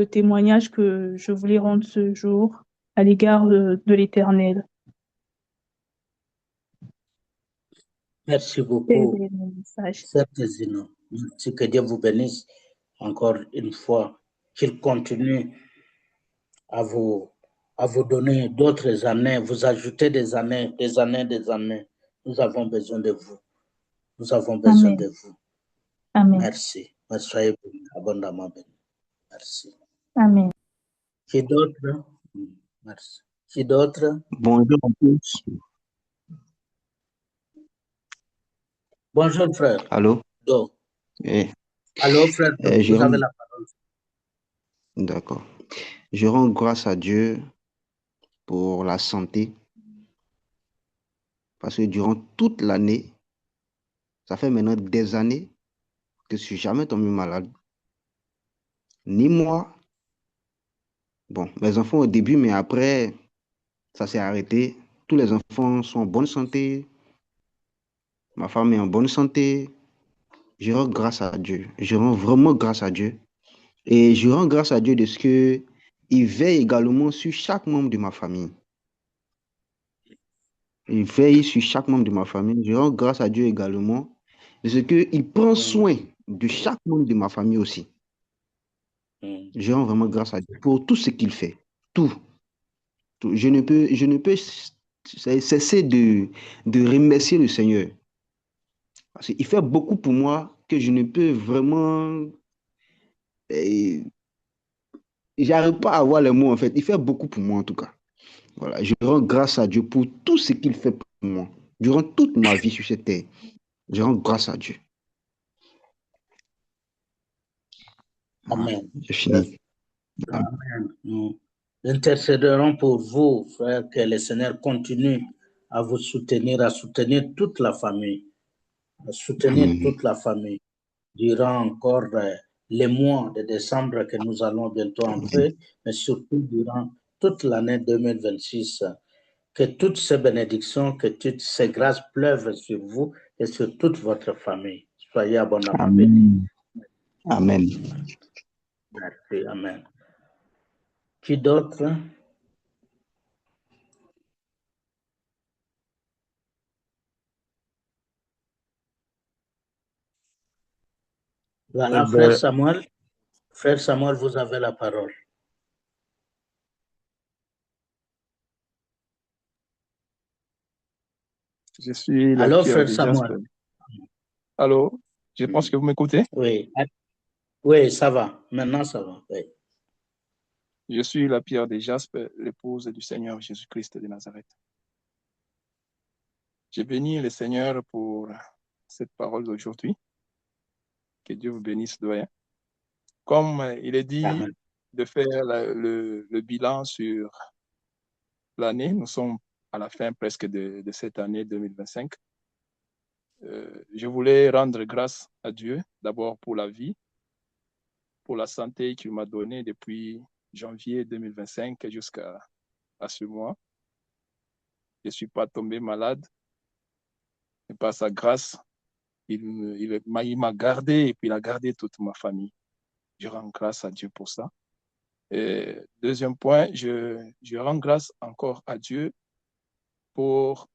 témoignage que je voulais rendre ce jour à l'égard de l'Éternel. Merci beaucoup. Merci, que Dieu vous bénisse encore une fois, qu'il continue à vous donner d'autres années, vous ajouter des années, des années, des années. Nous avons besoin de vous. Nous avons besoin de vous. Amen. Merci. Soyez abondamment bénis. Merci. Amen. Qui d'autre? Merci. Qui d'autre? Bonjour à tous. Bonjour, frère. Allô? Allô, frère. Vous avez la parole. D'accord. Je rends grâce à Dieu pour la santé. Parce que durant toute l'année, ça fait maintenant des années que je ne suis jamais tombé malade. Ni moi. Bon, mes enfants au début, mais après, ça s'est arrêté. Tous les enfants sont en bonne santé. Ma femme est en bonne santé. Je rends grâce à Dieu. Je rends vraiment grâce à Dieu. Et je rends grâce à Dieu de ce qu'il veille également sur chaque membre de ma famille. Il veille sur chaque membre de ma famille. Je rends grâce à Dieu également de ce qu'il prend soin de chaque membre de ma famille aussi. Je rends vraiment grâce à Dieu pour tout ce qu'il fait. Tout. Je ne peux cesser de remercier le Seigneur. Parce qu'il fait beaucoup pour moi que je ne peux vraiment j'arrive pas à avoir les mots, en fait. Il fait beaucoup pour moi, en tout cas. Voilà, je rends grâce à Dieu pour tout ce qu'il fait pour moi. Durant toute ma vie sur cette terre, je rends grâce à Dieu. Amen. J'ai fini. Amen. Nous intercéderons pour vous, frère, que le Seigneur continue à vous soutenir, à soutenir toute la famille, à soutenir toute la famille durant encore les mois de décembre que nous allons bientôt entrer, mais surtout durant toute l'année 2026. Que toutes ces bénédictions, que toutes ces grâces pleuvent sur vous et sur toute votre famille. Soyez abondamment bénis. Amen. Merci. Amen. Qui d'autre? Voilà, frère Samuel. Frère Samuel, vous avez la parole. Je suis la Allô, pierre frère de Samuel. Jasper. Allô, je pense que vous m'écoutez. Oui. Oui, ça va. Maintenant, ça va. Oui. Je suis la pierre de Jasper, l'épouse du Seigneur Jésus-Christ de Nazareth. Je bénis le Seigneur pour cette parole d'aujourd'hui. Que Dieu vous bénisse, doyen. Comme il est dit Amen. de faire le bilan sur l'année, nous sommes à la fin presque de cette année 2025. Je voulais rendre grâce à Dieu, d'abord pour la vie, pour la santé qu'il m'a donnée depuis janvier 2025 jusqu'à ce mois. Je ne suis pas tombé malade. Et par sa grâce, il m'a gardé et puis il a gardé toute ma famille. Je rends grâce à Dieu pour ça. Et deuxième point, je rends grâce encore à Dieu pour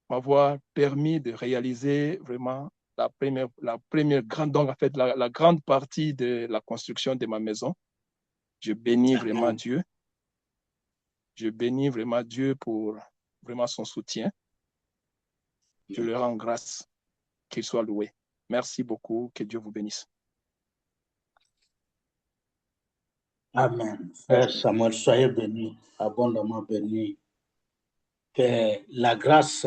m'avoir permis de réaliser vraiment la première grande, donc en fait, la grande partie de la construction de ma maison. Je bénis vraiment Dieu. Je bénis vraiment Dieu pour vraiment son soutien. Je le rends grâce, qu'il soit loué. Merci beaucoup, que Dieu vous bénisse. Amen. Frère Samuel, soyez béni, abondamment béni. Que la grâce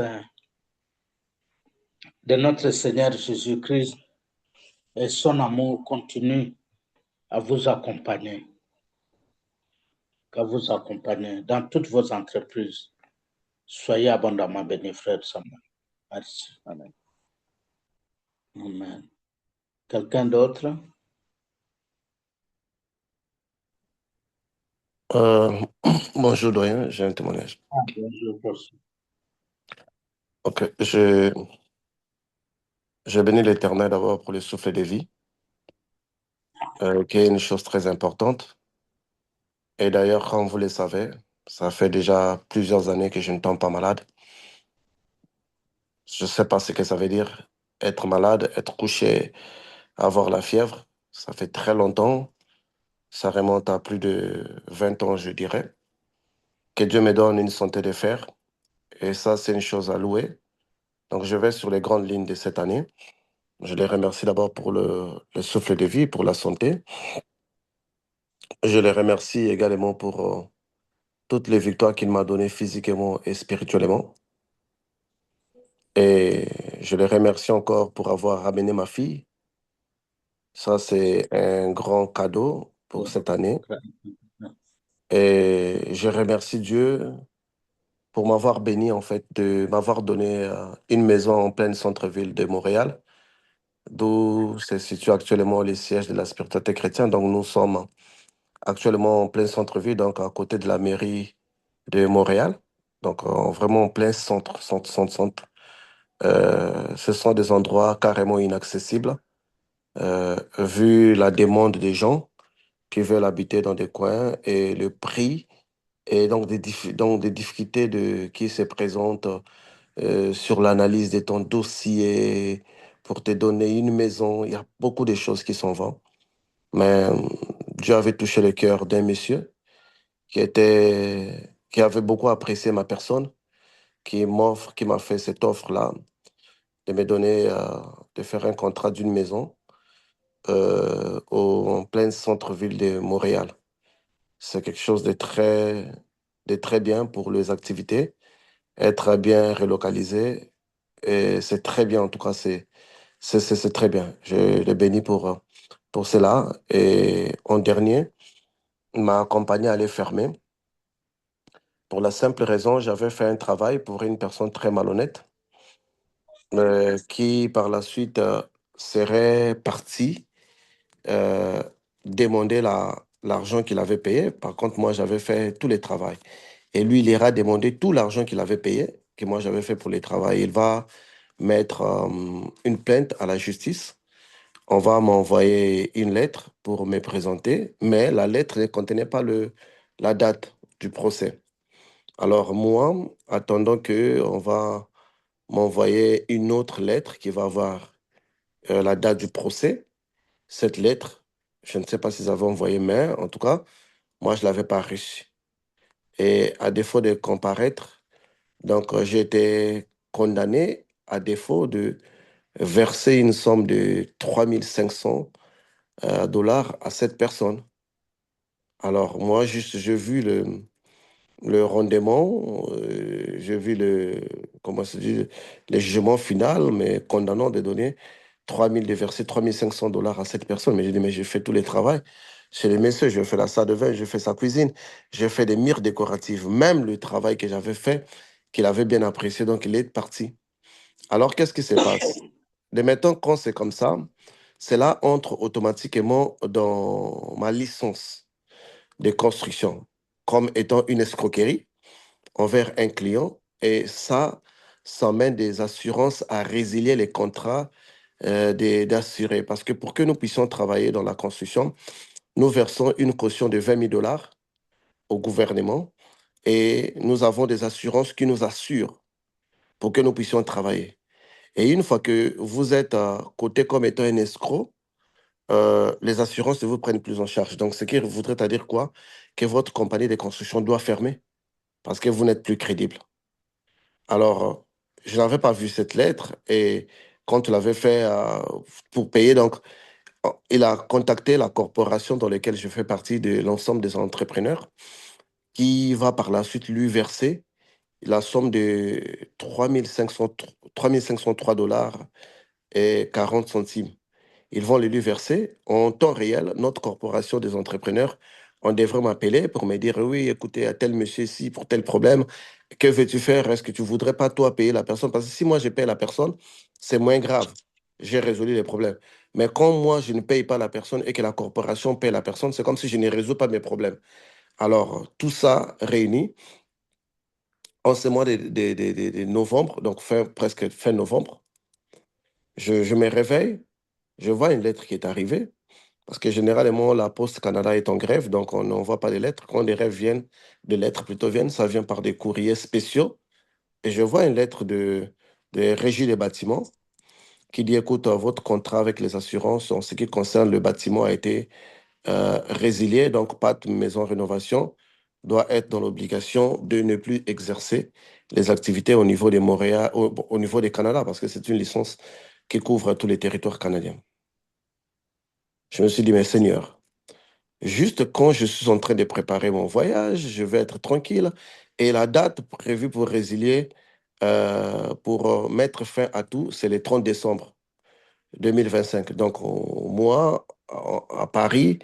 de notre Seigneur Jésus-Christ et son amour continuent à vous accompagner, dans toutes vos entreprises. Soyez abondamment bénis, frère Samuel. Merci. Amen. Amen. Quelqu'un d'autre? Bonjour, doyen, j'ai un témoignage. Bonjour, merci. Ok, je bénis l'Éternel d'abord pour le souffle de vie, qui est une chose très importante. Et d'ailleurs, comme vous le savez, ça fait déjà plusieurs années que je ne tombe pas malade. Je ne sais pas ce que ça veut dire, être malade, être couché, avoir la fièvre. Ça fait très longtemps. Ça remonte à plus de 20 ans, je dirais. Que Dieu me donne une santé de fer. Et ça, c'est une chose à louer. Donc, je vais sur les grandes lignes de cette année. Je les remercie d'abord pour le souffle de vie, pour la santé. Je les remercie également pour toutes les victoires qu'il m'a données physiquement et spirituellement. Et je les remercie encore pour avoir ramené ma fille. Ça, c'est un grand cadeau pour cette année. Et je remercie Dieu pour m'avoir béni, en fait, de m'avoir donné une maison en plein centre-ville de Montréal, d'où se situe actuellement le siège de la spiritualité chrétienne. Donc, nous sommes actuellement en plein centre-ville, donc à côté de la mairie de Montréal. Donc, vraiment en plein centre. Ce sont des endroits carrément inaccessibles, vu la demande des gens qui veulent habiter dans des coins et le prix et donc des difficultés qui se présentent sur l'analyse de ton dossier pour te donner une maison. Il y a beaucoup de choses qui s'en vont. Mais Dieu avait touché le cœur d'un monsieur qui avait beaucoup apprécié ma personne, qui m'a fait cette offre-là, de me donner, de faire un contrat d'une maison en plein centre-ville de Montréal. c'est quelque chose de très bien pour les activités, être bien relocalisé. Et c'est très bien, en tout cas, c'est très bien. Je les bénis pour cela. Et en dernier, ma compagnie allait fermer. Pour la simple raison, j'avais fait un travail pour une personne très malhonnête qui, par la suite, serait parti euh, demander l'argent qu'il avait payé. Par contre, moi, j'avais fait tous les travaux. Et lui, il ira demander tout l'argent qu'il avait payé, que moi, j'avais fait pour les travaux. Il va mettre une plainte à la justice. On va m'envoyer une lettre pour me présenter, mais la lettre ne contenait pas la date du procès. Alors moi, attendant que on va m'envoyer une autre lettre qui va avoir la date du procès, cette lettre, je ne sais pas s'ils avaient envoyé, mais en tout cas, moi, je ne l'avais pas reçue. Et à défaut de comparaître, donc j'ai été condamné à défaut de verser une somme de 3500 dollars à cette personne. Alors moi, juste, j'ai vu le rendement, j'ai vu comment se dit, le jugement final, mais condamnant de donner 3000, de verser 3500 dollars à cette personne. Mais j'ai dit, mais j'ai fait tous les travaux. Chez les messieurs, je fais la salle de vin, je fais sa cuisine, j'ai fait des murs décoratifs, même le travail que j'avais fait, qu'il avait bien apprécié, donc il est parti. Alors, qu'est-ce qui se passe? Dès maintenant, quand c'est comme ça, cela entre automatiquement dans ma licence de construction comme étant une escroquerie envers un client et ça mène des assurances à résilier les contrats d'assurés. Parce que pour que nous puissions travailler dans la construction, nous versons une caution de 20 000 dollars au gouvernement et nous avons des assurances qui nous assurent pour que nous puissions travailler. Et une fois que vous êtes coté comme étant un escroc, les assurances ne vous prennent plus en charge. Donc, ce qui voudrait dire quoi? Que votre compagnie de construction doit fermer parce que vous n'êtes plus crédible. Alors, je n'avais pas vu cette lettre et quand il avait fait pour payer, donc, il a contacté la corporation dans laquelle je fais partie de l'ensemble des entrepreneurs qui va par la suite lui verser la somme de 3503 dollars et 40 centimes. Ils vont le lui verser en temps réel. Notre corporation des entrepreneurs, on devrait m'appeler pour me dire, oui, écoutez, à tel monsieur ici pour tel problème, que veux-tu faire? Est-ce que tu voudrais pas toi payer la personne? Parce que si moi je paye la personne, c'est moins grave. J'ai résolu les problèmes. Mais quand moi je ne paye pas la personne et que la corporation paye la personne, c'est comme si je ne résous pas mes problèmes. Alors, tout ça réuni, en ce mois de novembre, donc presque fin novembre, je me réveille, je vois une lettre qui est arrivée. Parce que généralement, la Poste Canada est en grève, donc on n'envoie pas de lettres. Quand des rêves viennent, des lettres plutôt viennent, ça vient par des courriers spéciaux. Et je vois une lettre de Régie des bâtiments qui dit, écoute, votre contrat avec les assurances en ce qui concerne le bâtiment a été résilié, donc pas de maison rénovation doit être dans l'obligation de ne plus exercer les activités au niveau de Montréal, au niveau du Canada, parce que c'est une licence qui couvre tous les territoires canadiens. Je me suis dit, mais Seigneur, juste quand je suis en train de préparer mon voyage, je vais être tranquille. Et la date prévue pour résilier, pour mettre fin à tout, c'est le 30 décembre 2025. Donc, moi, à Paris,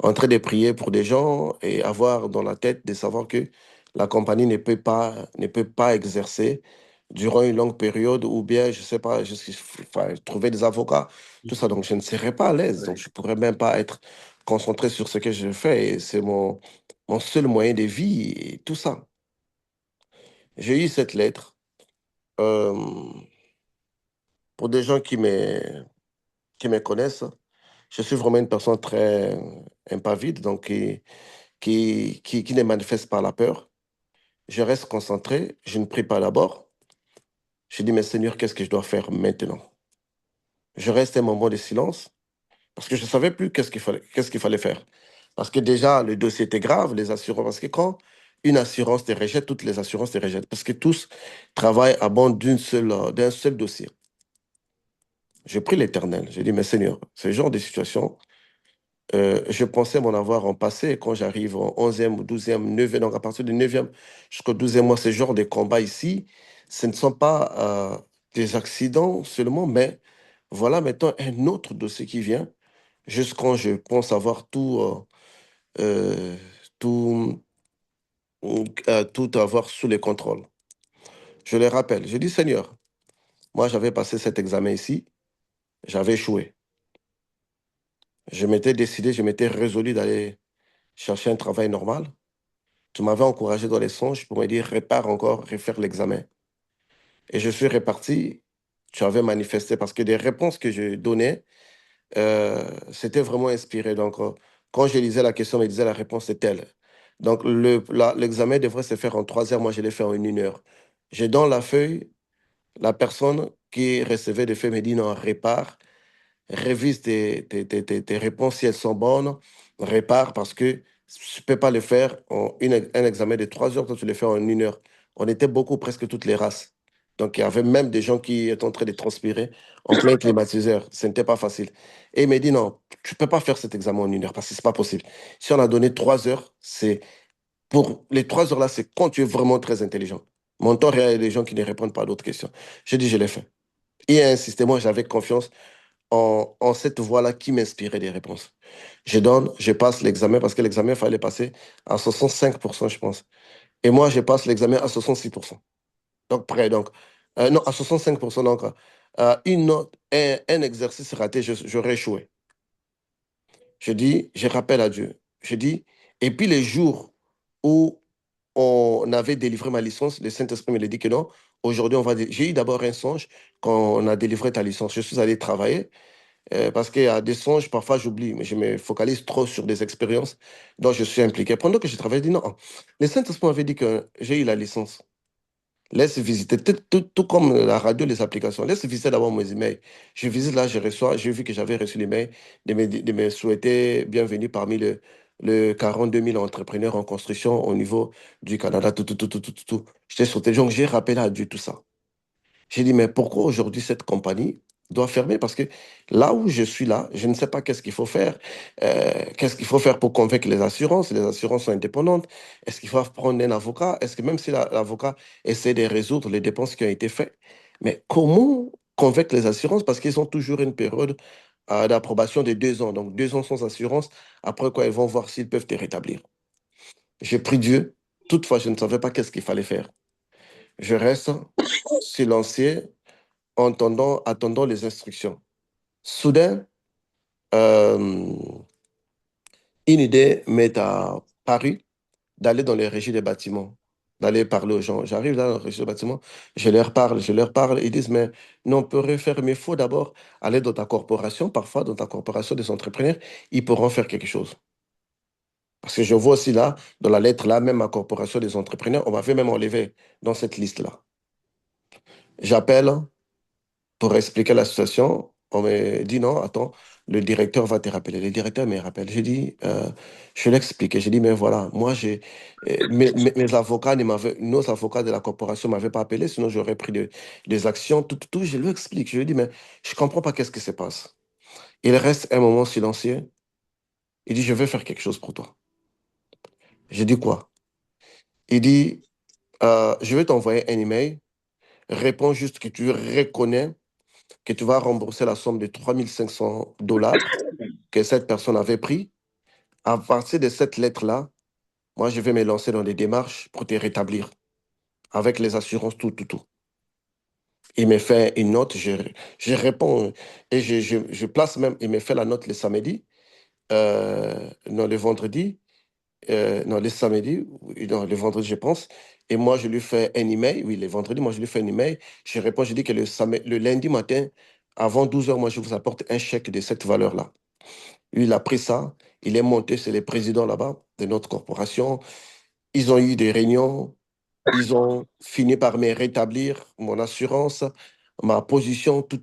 en train de prier pour des gens et avoir dans la tête de savoir que la compagnie ne peut pas exercer durant une longue période ou bien, je ne sais pas, enfin, trouver des avocats, tout ça. Donc, je ne serais pas à l'aise. Donc, je ne pourrais même pas être concentré sur ce que je fais. Et c'est mon seul moyen de vie et tout ça. J'ai eu cette lettre euh, pour des gens qui me connaissent. Je suis vraiment une personne très impavide, donc qui ne manifeste pas la peur. Je reste concentré, je ne prie pas d'abord. Je dis, mais Seigneur, qu'est-ce que je dois faire maintenant? Je reste un moment de silence parce que je ne savais plus qu'est-ce qu'il fallait faire. Parce que déjà, le dossier était grave, les assurances, parce que quand une assurance te rejette, toutes les assurances te rejettent, parce que tous travaillent à bord d'un seul dossier. Je prie l'Éternel, je dis, mais Seigneur, ce genre de situation, je pensais m'en avoir en passé quand j'arrive en 11e, 12e, 9e. Donc, à partir du 9e jusqu'au 12e mois, ce genre de combats ici, ce ne sont pas des accidents seulement, mais voilà maintenant un autre dossier qui vient, juste quand je pense avoir euh, tout, tout avoir sous les contrôles. Je les rappelle, je dis, Seigneur, moi j'avais passé cet examen ici, j'avais échoué. Je m'étais décidé, je m'étais résolu d'aller chercher un travail normal. Tu m'avais encouragé dans les songes pour me dire, répare encore, refaire l'examen. Et je suis reparti, tu avais manifesté parce que des réponses que je donnais, c'était vraiment inspiré. Donc, quand je lisais la question, il me disait la réponse est telle. Donc, l'examen devrait se faire en 3 heures. Moi, je l'ai fait en 1 heure. J'ai dans la feuille, la personne qui recevait des feuilles me dit non, répare, révise tes réponses si elles sont bonnes, répare parce que je ne peux pas le faire un examen de 3 heures, toi tu le fais en 1 heure. On était beaucoup, presque toutes les races. Donc il y avait même des gens qui étaient en train de transpirer en plein climatiseur. Ce n'était pas facile. Et il m'a dit non, tu ne peux pas faire cet examen en 1 heure parce que ce n'est pas possible. Si on a donné 3 heures, c'est pour les 3 heures là, c'est quand tu es vraiment très intelligent. Mon temps, il y a des gens qui ne répondent pas à d'autres questions. J'ai dit, je l'ai fait. Il a insisté, moi j'avais confiance en cette voie-là qui m'inspirait des réponses. Je passe l'examen parce que l'examen, il fallait passer à 65%, je pense. Et moi, je passe l'examen à 66%. Donc, près. Donc, non, à 65%. Donc, un exercice raté, j'aurais échoué. Je dis, je rappelle à Dieu. Je dis, et puis les jours où on avait délivré ma licence, le Saint-Esprit me dit que non, aujourd'hui, on va. J'ai eu d'abord un songe quand on a délivré ta licence. Je suis allé travailler. Parce qu'il y a des songes, parfois j'oublie, mais je me focalise trop sur des expériences dont je suis impliqué. Pendant que je travaille, je dis non. Le Saint-Esprit m'avait dit que j'ai eu la licence. Laisse visiter, tout comme la radio, les applications. Laisse visiter d'abord mes emails. Je visite là, je reçois, j'ai vu que j'avais reçu l'email de me souhaiter bienvenue parmi le 42 000 entrepreneurs en construction au niveau du Canada, tout, tout, tout, tout, tout, tout, tout. J'étais sauté. Donc j'ai rappelé à Dieu tout ça. J'ai dit, mais pourquoi aujourd'hui cette compagnie doit fermer? Parce que là où je suis là, je ne sais pas qu'est-ce qu'il faut faire. Qu'est-ce qu'il faut faire pour convaincre les assurances sont indépendantes. Est-ce qu'il faut prendre un avocat? Est-ce que même si l'avocat essaie de résoudre les dépenses qui ont été faites, mais comment convaincre les assurances? Parce qu'ils ont toujours une période d'approbation de 2 ans. Donc 2 ans sans assurance, après quoi ils vont voir s'ils peuvent te rétablir. J'ai pris Dieu. Toutefois, je ne savais pas qu'est-ce qu'il fallait faire. Je reste silencieux attendant les instructions. Soudain, euh, une idée m'est apparue d'aller dans les régies des bâtiments, d'aller parler aux gens. J'arrive dans les régies des bâtiments, je leur parle, ils disent, mais non, on peut faire, mais il faut d'abord aller dans ta corporation. Parfois, dans ta corporation des entrepreneurs, ils pourront faire quelque chose. Parce que je vois aussi là, dans la lettre là, même ma corporation des entrepreneurs, on m'avait même enlevé dans cette liste-là. J'appelle pour expliquer la situation. On me dit non, attends, le directeur va te rappeler. Le directeur me rappelle. J'ai dit, je lui ai expliqué. J'ai dit, mais voilà, moi, mes avocats, nos avocats de la corporation ne m'avaient pas appelé, sinon j'aurais pris des actions, tout. Je lui explique. Je lui dis, mais je ne comprends pas qu'est-ce qui se passe. Il reste un moment silencieux. Il dit, je vais faire quelque chose pour toi. J'ai dit quoi? Il dit, je vais t'envoyer un email. Réponds juste que tu reconnais que tu vas rembourser la somme de $3 500 que cette personne avait pris. À partir de cette lettre-là, moi, je vais me lancer dans des démarches pour te rétablir avec les assurances, tout. Il me fait une note, je réponds et je place même, il me fait la note le samedi, non, le vendredi, non, le samedi, non, le vendredi, je pense. Et moi, je lui fais un email, oui, le vendredi, moi, je lui fais un email. Je réponds, je dis que le lundi matin, avant 12 heures, moi, je vous apporte un chèque de cette valeur-là. Lui, il a pris ça, il est monté, c'est le président là-bas de notre corporation. Ils ont eu des réunions, ils ont fini par me rétablir mon assurance, ma position, tout.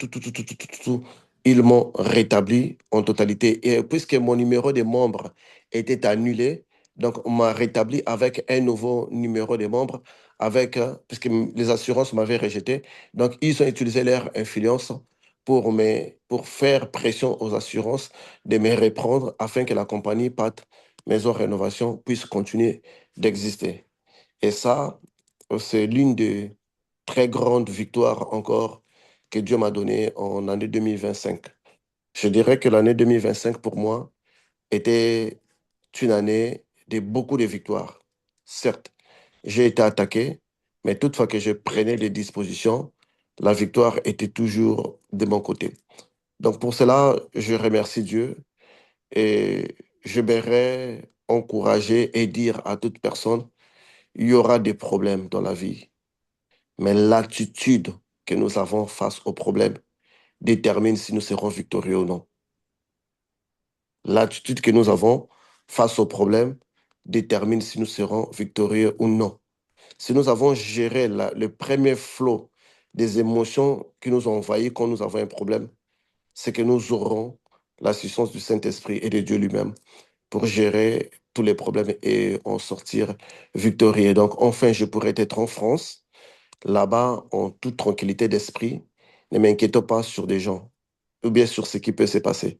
Ils m'ont rétabli en totalité. Et puisque mon numéro de membre était annulé, donc on m'a rétabli avec un nouveau numéro de membre, puisque les assurances m'avaient rejeté. Donc ils ont utilisé leur influence pour faire pression aux assurances de me reprendre afin que la compagnie Pat Maison Rénovation puisse continuer d'exister. Et ça, c'est l'une des très grandes victoires encore que Dieu m'a donné en année 2025. Je dirais que l'année 2025, pour moi, était une année de beaucoup de victoires. Certes, j'ai été attaqué, mais toutefois que je prenais des dispositions, la victoire était toujours de mon côté. Donc pour cela, je remercie Dieu et je voudrais encourager et dire à toute personne, il y aura des problèmes dans la vie, mais l'attitude que nous avons face aux problèmes détermine si nous serons victorieux ou non. L'attitude que nous avons face aux problèmes détermine si nous serons victorieux ou non. Si nous avons géré le premier flot des émotions qui nous ont envahis quand nous avons un problème, c'est que nous aurons l'assistance du Saint-Esprit et de Dieu lui-même pour gérer tous les problèmes et en sortir victorieux. Donc, enfin, je pourrais être en France, là-bas, en toute tranquillité d'esprit, ne m'inquiétons pas sur des gens ou bien sur ce qui peut se passer.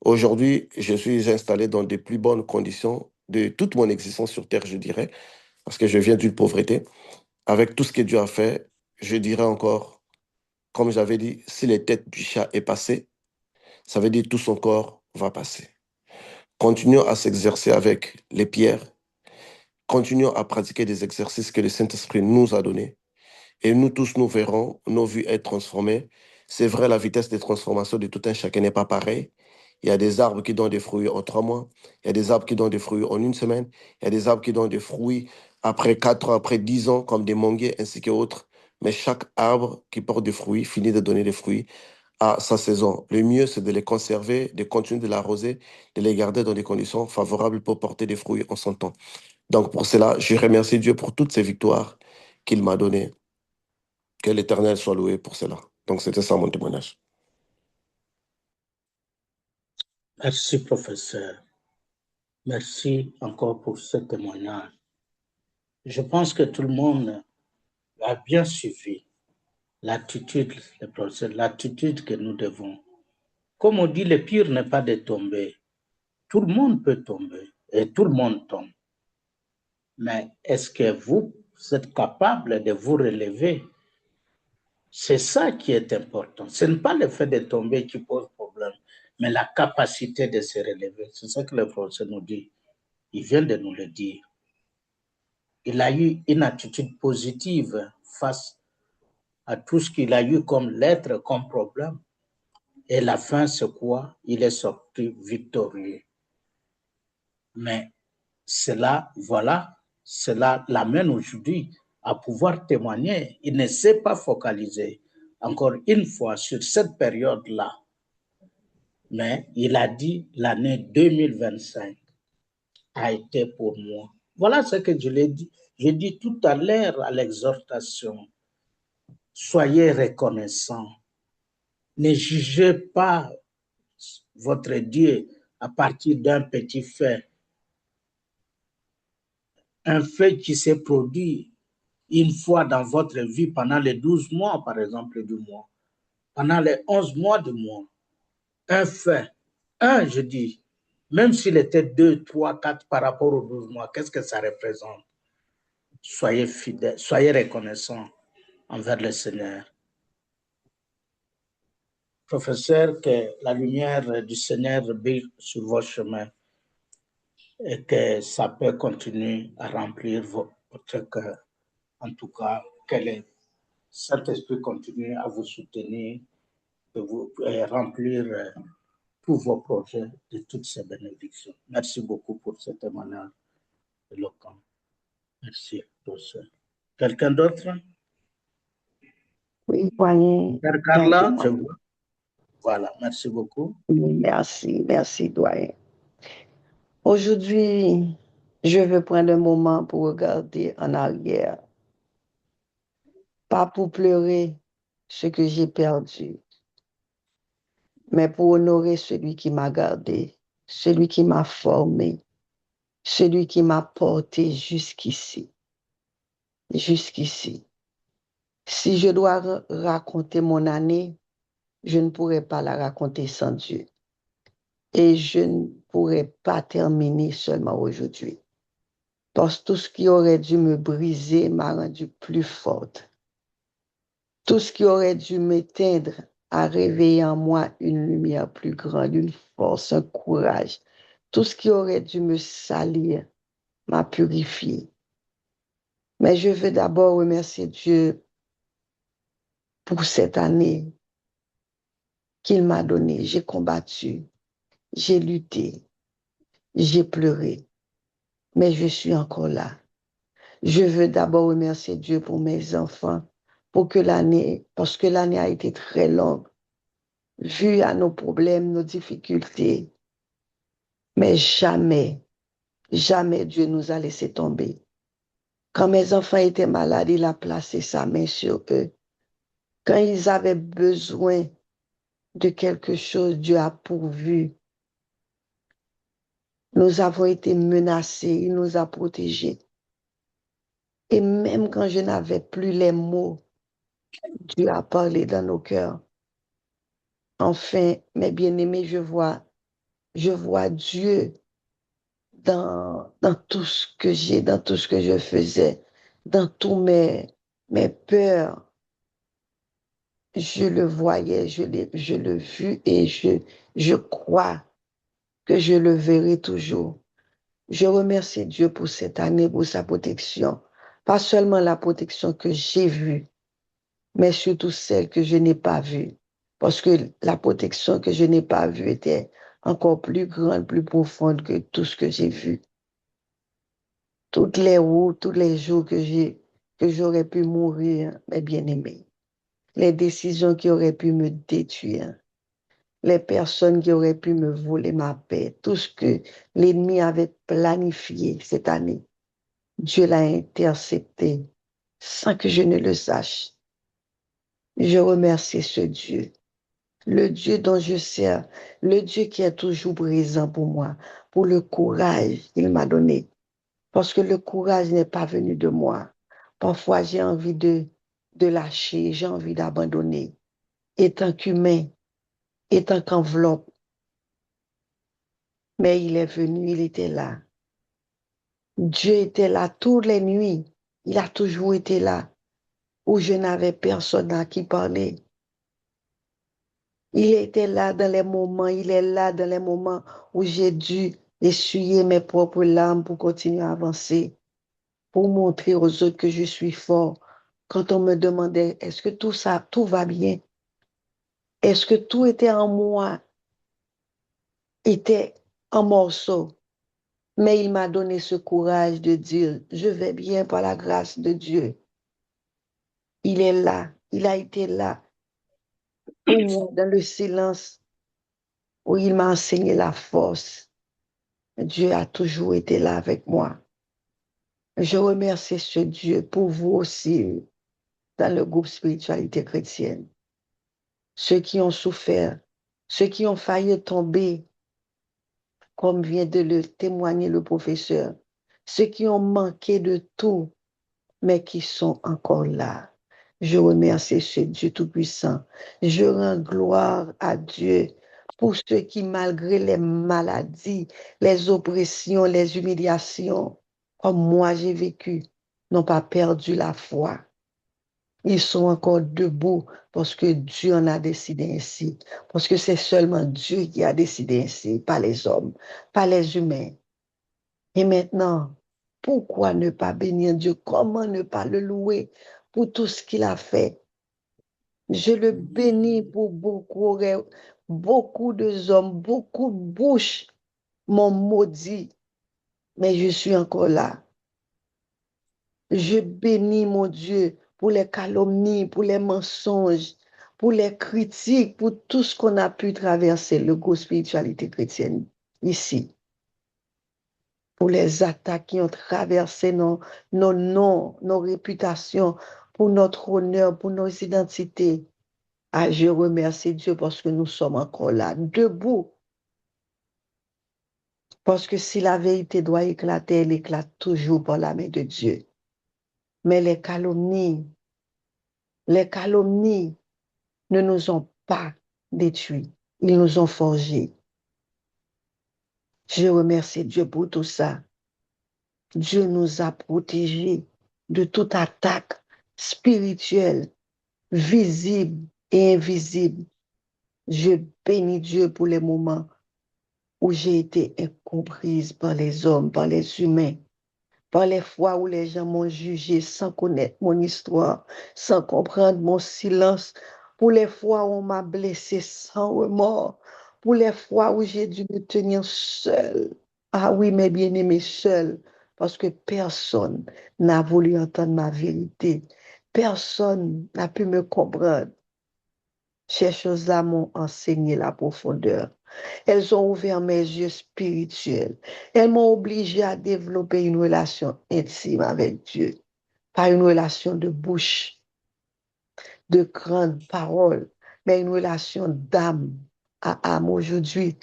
Aujourd'hui, je suis installé dans des plus bonnes conditions de toute mon existence sur Terre, je dirais, parce que je viens d'une pauvreté. Avec tout ce que Dieu a fait, je dirais encore, comme j'avais dit, si les têtes du chat est passée, ça veut dire tout son corps va passer. Continuons à s'exercer avec les pierres. Continuons à pratiquer des exercices que le Saint-Esprit nous a donnés. Et nous tous, nous verrons nos vies être transformées. C'est vrai, la vitesse de transformation de tout un chacun n'est pas pareille. Il y a des arbres qui donnent des fruits en 3 mois. Il y a des arbres qui donnent des fruits en 1 semaine. Il y a des arbres qui donnent des fruits après 4 ans, après 10 ans, comme des manguiers ainsi qu'autres. Mais chaque arbre qui porte des fruits finit de donner des fruits à sa saison. Le mieux, c'est de les conserver, de continuer de l'arroser, de les garder dans des conditions favorables pour porter des fruits en son temps. Donc pour cela, je remercie Dieu pour toutes ces victoires qu'il m'a données. Que l'Éternel soit loué pour cela. Donc c'était ça mon témoignage. Merci, professeur. Merci encore pour ce témoignage. Je pense que tout le monde a bien suivi l'attitude, le procès, l'attitude que nous devons. Comme on dit, le pire n'est pas de tomber. Tout le monde peut tomber et tout le monde tombe. Mais est-ce que vous êtes capable de vous relever? C'est ça qui est important. Ce n'est pas le fait de tomber qui pose problème, mais la capacité de se relever. C'est ça que le professeur nous dit. Il vient de nous le dire. Il a eu une attitude positive face à tout ce qu'il a eu comme lettre, comme problème. Et la fin, c'est quoi? Il est sorti victorieux. Mais cela, voilà, cela l'amène aujourd'hui à pouvoir témoigner. Il ne s'est pas focalisé, encore une fois, sur cette période-là. Mais il a dit l'année 2025 a été pour moi. Voilà ce que je l'ai dit. J'ai dit tout à l'heure à l'exhortation. Soyez reconnaissants. Ne jugez pas votre Dieu à partir d'un petit fait. Un fait qui s'est produit une fois dans votre vie pendant les 12 mois, par exemple, du mois, pendant les 11 mois du mois. Un fait, je dis, même s'il était 2, 3, 4 par rapport aux 12 mois, qu'est-ce que ça représente? Soyez fidèles, soyez reconnaissants envers le Seigneur. Professeur, que la lumière du Seigneur brille sur vos chemins et que ça peut continuer à remplir votre cœur. En tout cas, que le Saint-Esprit continue à vous soutenir, de vous remplir tous vos projets de toutes ces bénédictions. Merci beaucoup pour ce témoignage éloquent. Merci, professeur. Quelqu'un d'autre? Oui, doyen. Père Carla, je vous... Voilà, merci beaucoup. Merci, doyen. Aujourd'hui, je veux prendre un moment pour regarder en arrière. Pas pour pleurer ce que j'ai perdu, mais pour honorer celui qui m'a gardé, celui qui m'a formé, celui qui m'a porté jusqu'ici. Jusqu'ici. Si je dois raconter mon année, je ne pourrais pas la raconter sans Dieu. Et je ne pourrais pas terminer seulement aujourd'hui. Parce que tout ce qui aurait dû me briser m'a rendu plus forte. Tout ce qui aurait dû m'éteindre a réveillé en moi une lumière plus grande, une force, un courage. Tout ce qui aurait dû me salir m'a purifié. Mais je veux d'abord remercier Dieu pour cette année qu'il m'a donnée. J'ai combattu, j'ai lutté, j'ai pleuré, mais je suis encore là. Je veux d'abord remercier Dieu pour mes enfants, parce que l'année a été très longue, vu à nos problèmes, nos difficultés. Mais jamais, jamais Dieu nous a laissé tomber. Quand mes enfants étaient malades, il a placé sa main sur eux. Quand ils avaient besoin de quelque chose, Dieu a pourvu. Nous avons été menacés, il nous a protégés. Et même quand je n'avais plus les mots, Dieu a parlé dans nos cœurs. Enfin, mes bien-aimés, je vois Dieu dans tout ce que j'ai, dans tout ce que je faisais, dans tous mes peurs. Je le voyais, je le vu et je crois que je le verrai toujours. Je remercie Dieu pour cette année, pour sa protection. Pas seulement la protection que j'ai vue, mais surtout celle que je n'ai pas vue. Parce que la protection que je n'ai pas vue était encore plus grande, plus profonde que tout ce que j'ai vu. Toutes les routes, tous les jours que j'aurais pu mourir, mes bien-aimés. Les décisions qui auraient pu me détruire. Les personnes qui auraient pu me voler ma paix. Tout ce que l'ennemi avait planifié cette année. Dieu l'a intercepté sans que je ne le sache. Je remercie ce Dieu, le Dieu dont je sers, le Dieu qui est toujours présent pour moi, pour le courage qu'il m'a donné. Parce que le courage n'est pas venu de moi. Parfois, j'ai envie de lâcher, j'ai envie d'abandonner. Étant qu'humain, étant qu'enveloppe, mais il est venu, il était là. Dieu était là toutes les nuits. Il a toujours été là, où je n'avais personne à qui parler. Il était là dans les moments, il est là dans les moments où j'ai dû essuyer mes propres larmes pour continuer à avancer, pour montrer aux autres que je suis fort. Quand on me demandait, est-ce que tout va bien? Est-ce que tout était en moi, était en morceaux? Mais il m'a donné ce courage de dire, je vais bien par la grâce de Dieu. Il est là, il a été là pour moi dans le silence où il m'a enseigné la force. Dieu a toujours été là avec moi. Je remercie ce Dieu pour vous aussi dans le groupe Spiritualité chrétienne. Ceux qui ont souffert, ceux qui ont failli tomber, comme vient de le témoigner le professeur, ceux qui ont manqué de tout, mais qui sont encore là. Je remercie ce Dieu Tout-Puissant. Je rends gloire à Dieu pour ceux qui, malgré les maladies, les oppressions, les humiliations, comme moi j'ai vécu, n'ont pas perdu la foi. Ils sont encore debout parce que Dieu en a décidé ainsi. Parce que c'est seulement Dieu qui a décidé ainsi, pas les hommes, pas les humains. Et maintenant, pourquoi ne pas bénir Dieu? Comment ne pas le louer pour tout ce qu'il a fait? Je le bénis pour beaucoup de hommes, beaucoup de bouches m'ont maudit, mais je suis encore là. Je bénis mon Dieu pour les calomnies, pour les mensonges, pour les critiques, pour tout ce qu'on a pu traverser, le groupe Spiritualité chrétienne ici. Pour les attaques qui ont traversé nos noms, nos réputations, pour notre honneur, pour nos identités. Ah, je remercie Dieu parce que nous sommes encore là, debout. Parce que si la vérité doit éclater, elle éclate toujours par la main de Dieu. Mais les calomnies ne nous ont pas détruits. Ils nous ont forgés. Je remercie Dieu pour tout ça. Dieu nous a protégés de toute attaque spirituelle, visible et invisible. Je bénis Dieu pour les moments où j'ai été incomprise par les hommes, par les humains, par les fois où les gens m'ont jugé sans connaître mon histoire, sans comprendre mon silence, pour les fois où on m'a blessé sans remords, pour les fois où j'ai dû me tenir seule. Ah oui, mes bien-aimés, seule, parce que personne n'a voulu entendre ma vérité. Personne n'a pu me comprendre. Ces choses-là m'ont enseigné la profondeur. Elles ont ouvert mes yeux spirituels. Elles m'ont obligé à développer une relation intime avec Dieu. Pas une relation de bouche, de grandes paroles, mais une relation d'âme à âme. Aujourd'hui,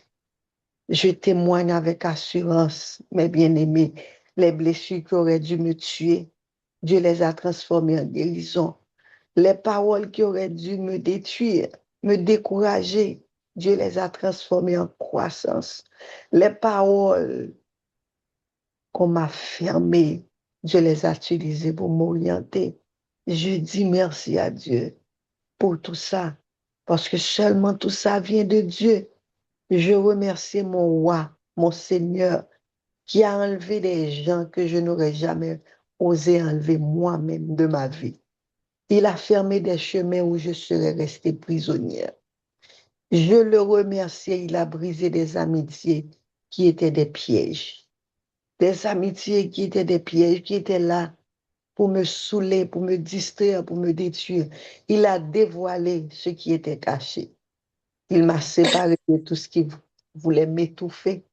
je témoigne avec assurance, mes bien-aimés, les blessures qui auraient dû me tuer, Dieu les a transformées en guérison. Les paroles qui auraient dû me détruire, me décourager, Dieu les a transformées en croissance. Les paroles qu'on m'a fermées, Dieu les a utilisées pour m'orienter. Je dis merci à Dieu pour tout ça, parce que seulement tout ça vient de Dieu. Je remercie mon roi, mon Seigneur, qui a enlevé des gens que je n'aurais jamais osé enlever moi-même de ma vie. Il a fermé des chemins où je serais restée prisonnière. Je le remercie, il a brisé des amitiés qui étaient des pièges. Des amitiés qui étaient des pièges, qui étaient là pour me saouler, pour me distraire, pour me détruire. Il a dévoilé ce qui était caché. Il m'a séparé de tout ce qui voulait m'étouffer,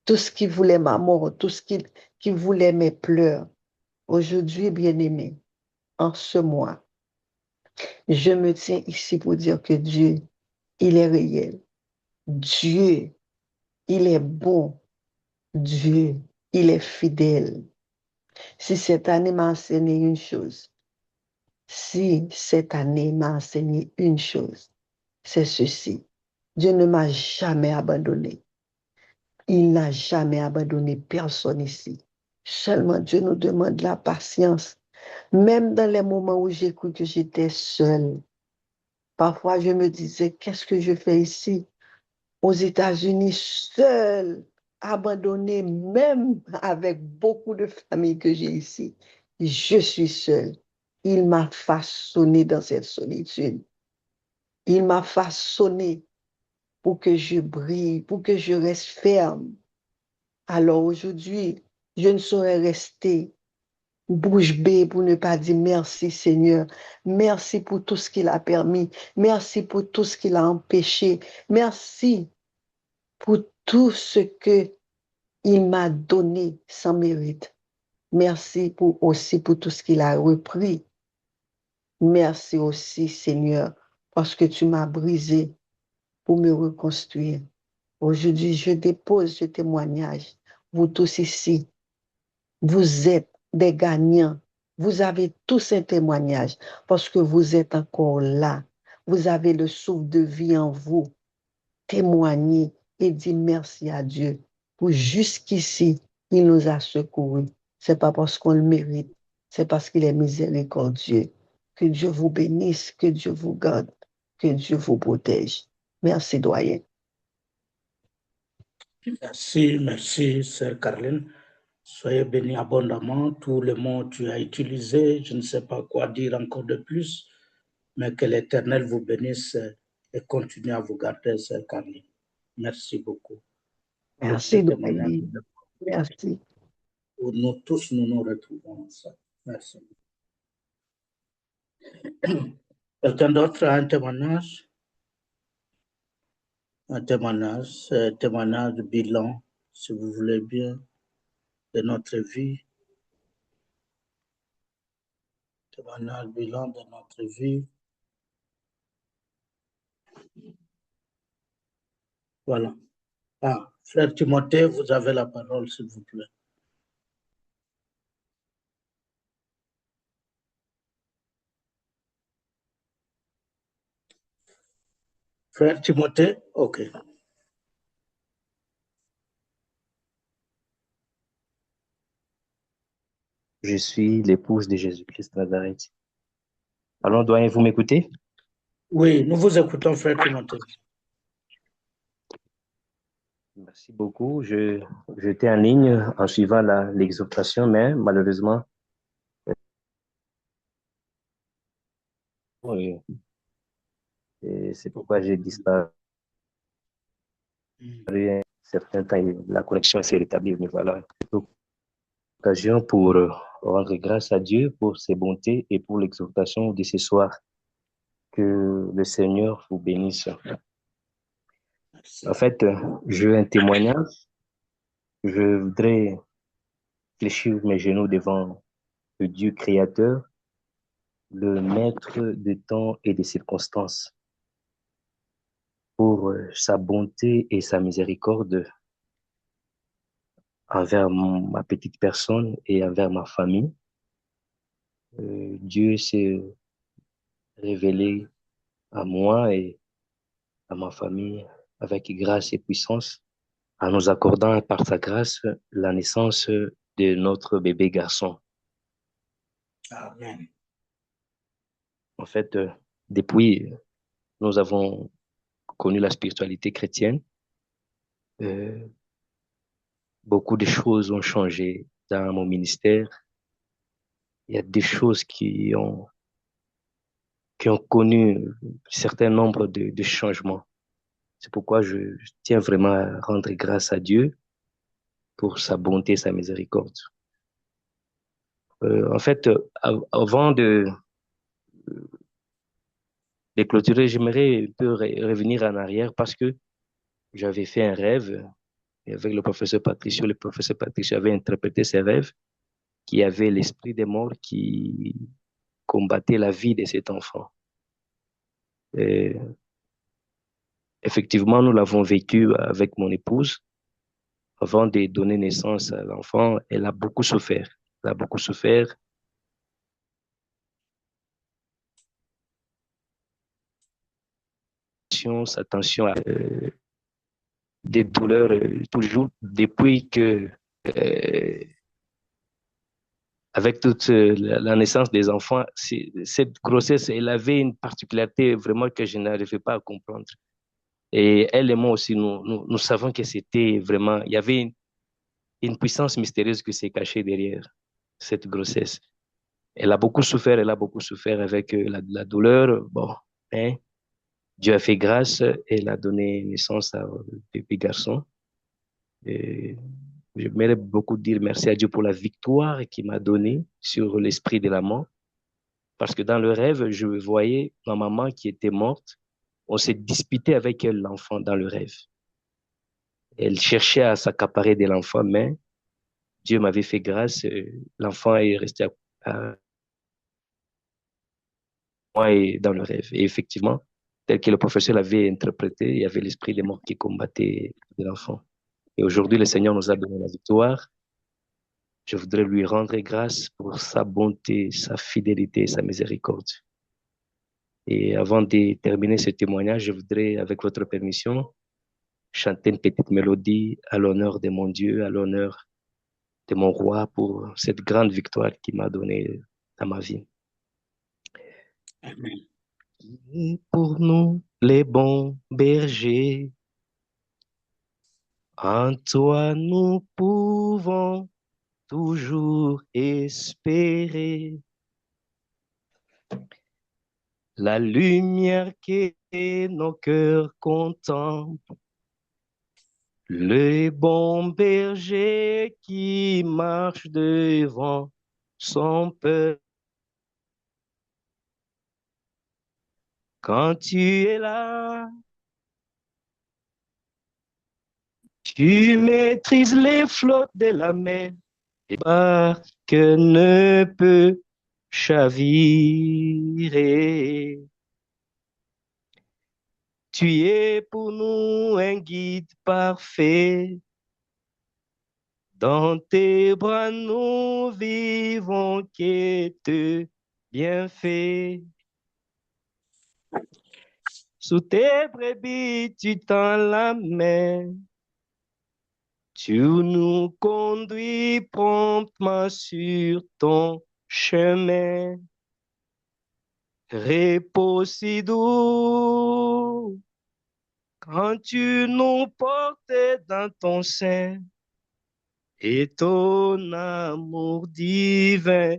tout ce qui voulait ma mort, tout ce qui voulait mes pleurs. Aujourd'hui, bien-aimé, en ce mois, je me tiens ici pour dire que Dieu, il est réel. Dieu, il est bon. Dieu, il est fidèle. Si cette année m'a enseigné une chose, si cette année m'a enseigné une chose, c'est ceci. Dieu ne m'a jamais abandonné. Il n'a jamais abandonné personne ici. Seulement Dieu nous demande la patience. Même dans les moments où j'ai cru que j'étais seule, parfois je me disais, qu'est-ce que je fais ici? Aux États-Unis, seule, abandonnée, même avec beaucoup de familles que j'ai ici. Je suis seule. Il m'a façonné dans cette solitude. Il m'a façonné pour que je brille, pour que je reste ferme. Alors aujourd'hui, je ne saurais rester bouche bée pour ne pas dire merci Seigneur. Merci pour tout ce qu'il a permis. Merci pour tout ce qu'il a empêché. Merci pour tout ce que il m'a donné sans mérite. Merci aussi pour tout ce qu'il a repris. Merci aussi, Seigneur, parce que tu m'as brisé pour me reconstruire. Aujourd'hui, je dépose ce témoignage. Vous tous ici, vous êtes des gagnants. Vous avez tous un témoignage parce que vous êtes encore là. Vous avez le souffle de vie en vous. Témoignez et dites merci à Dieu pour jusqu'ici, il nous a secourus. C'est pas parce qu'on le mérite, c'est parce qu'il est miséricordieux. Que Dieu vous bénisse, que Dieu vous garde, que Dieu vous protège. Merci, doyen. Merci, merci, sœur Caroline. Soyez bénis abondamment. Tout le mot que tu as utilisé, je ne sais pas quoi dire encore de plus, mais que l'Éternel vous bénisse et continue à vous garder, sœur Caroline. Merci beaucoup. Merci, doyen. Merci. Nous tous, nous nous retrouvons ensemble. Merci. Quelqu'un d'autre a un témoignage? Un témoignage de bilan, si vous voulez bien, de notre vie. Témoignage, bilan de notre vie. Voilà. Ah, frère Timothée, vous avez la parole, s'il vous plaît. Frère Timothée, ok. Je suis l'épouse de Jésus-Christ de Nazareth. Alors, doyen, vous m'écoutez? Oui, nous vous écoutons, frère Timothée. Merci beaucoup. J'étais en ligne en suivant l'exhortation, mais malheureusement, et c'est pourquoi j'ai disparu un certain temps. La connexion s'est rétablie. Mais voilà, c'est l'occasion pour rendre grâce à Dieu pour ses bontés et pour l'exhortation de ce soir. Que le Seigneur vous bénisse. Merci. En fait, je veux un témoignage. Je voudrais fléchir mes genoux devant le Dieu créateur, le maître de temps et des circonstances, pour sa bonté et sa miséricorde envers ma petite personne et envers ma famille. Dieu s'est révélé à moi et à ma famille avec grâce et puissance, en nous accordant par sa grâce la naissance de notre bébé garçon. Amen. En fait, depuis, nous avons connu la spiritualité chrétienne. Beaucoup de choses ont changé dans mon ministère. Il y a des choses qui ont connu un certain nombre de changements. C'est pourquoi je tiens vraiment à rendre grâce à Dieu pour sa bonté et sa miséricorde. En fait, avant de clôturer, j'aimerais un peu revenir en arrière parce que j'avais fait un rêve avec le professeur Patricio. Le professeur Patricio avait interprété ses rêves qui avait l'esprit des morts qui combattait la vie de cet enfant. Et effectivement, nous l'avons vécu avec mon épouse. Avant de donner naissance à l'enfant, elle a beaucoup souffert. Elle a beaucoup souffert. Attention à des douleurs toujours depuis que avec toute la naissance des enfants, cette grossesse, elle avait une particularité vraiment que je n'arrivais pas à comprendre. Et elle et moi aussi, nous savons que c'était vraiment, il y avait une puissance mystérieuse qui s'est cachée derrière cette grossesse. Elle a beaucoup souffert avec la douleur. Bon, hein, Dieu a fait grâce, elle a donné naissance à un bébé garçon. Et j'aimerais beaucoup dire merci à Dieu pour la victoire qu'il m'a donnée sur l'esprit de la mort. Parce que dans le rêve, je voyais ma maman qui était morte. On s'est disputé avec elle, l'enfant, dans le rêve. Elle cherchait à s'accaparer de l'enfant, mais Dieu m'avait fait grâce. L'enfant est resté à moi et dans le rêve. Et effectivement, tel que le professeur l'avait interprété, il y avait l'esprit des morts qui combattait l'enfant. Et aujourd'hui, le Seigneur nous a donné la victoire. Je voudrais lui rendre grâce pour sa bonté, sa fidélité, sa miséricorde. Et avant de terminer ce témoignage, je voudrais, avec votre permission, chanter une petite mélodie à l'honneur de mon Dieu, à l'honneur de mon roi pour cette grande victoire qu'il m'a donnée dans ma vie. Amen. Et pour nous, les bons bergers, en toi nous pouvons toujours espérer la lumière que nos cœurs contemplent, le bon berger qui marche devant son peuple. Quand tu es là, tu maîtrises les flottes de la mer, et barque ne peut chavirer. Tu es pour nous un guide parfait. Dans tes bras, nous vivons quête bienfait. Sous tes brebis, tu tends la main. Tu nous conduis promptement sur ton chemin. Repos si doux, quand tu nous portais dans ton sein, et ton amour divin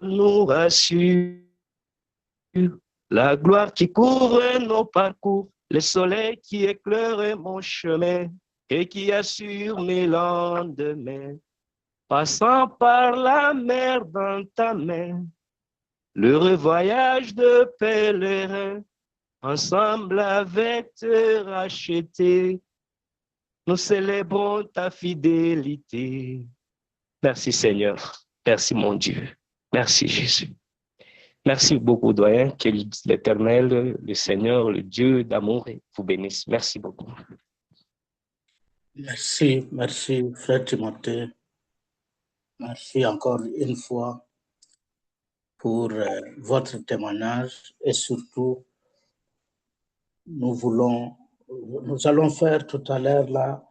nous rassure. La gloire qui couvre nos parcours, le soleil qui éclaire mon chemin et qui assure mes lendemains. Passant par la mer dans ta main, l'heureux voyage de pèlerin, ensemble avec te racheter, nous célébrons ta fidélité. Merci Seigneur, merci mon Dieu, merci Jésus. Merci beaucoup, doyen. Que l'Éternel, le Seigneur, le Dieu d'amour, vous bénisse. Merci beaucoup. Merci, merci, frère Timothée. Merci encore une fois pour votre témoignage et surtout, nous allons faire tout à l'heure là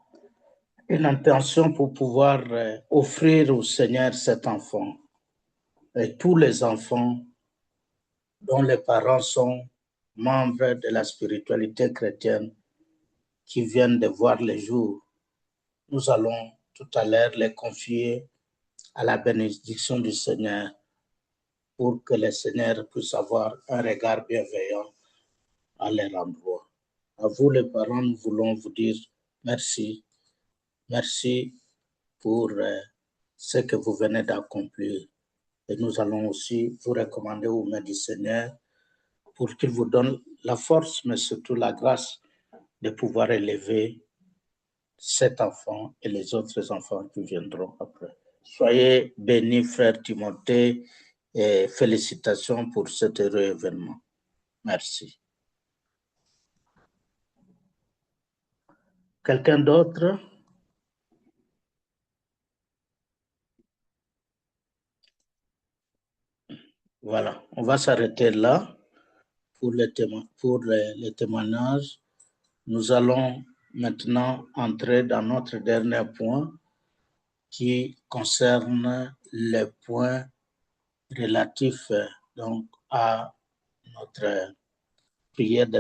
une intention pour pouvoir offrir au Seigneur cet enfant et tous les enfants dont les parents sont membres de la spiritualité chrétienne qui viennent de voir le jour. Nous allons tout à l'heure les confier à la bénédiction du Seigneur pour que le Seigneur puisse avoir un regard bienveillant à leur endroit. À vous les parents, nous voulons vous dire merci. Merci pour ce que vous venez d'accomplir. Et nous allons aussi vous recommander aux mains du Seigneur pour qu'il vous donne la force, mais surtout la grâce de pouvoir élever cet enfant et les autres enfants qui viendront après. Soyez bénis, frère Timothée, et félicitations pour cet heureux événement. Merci. Quelqu'un d'autre? Voilà, on va s'arrêter là pour les témoignages. Nous allons maintenant entrer dans notre dernier point qui concerne les points relatifs donc, à notre prière de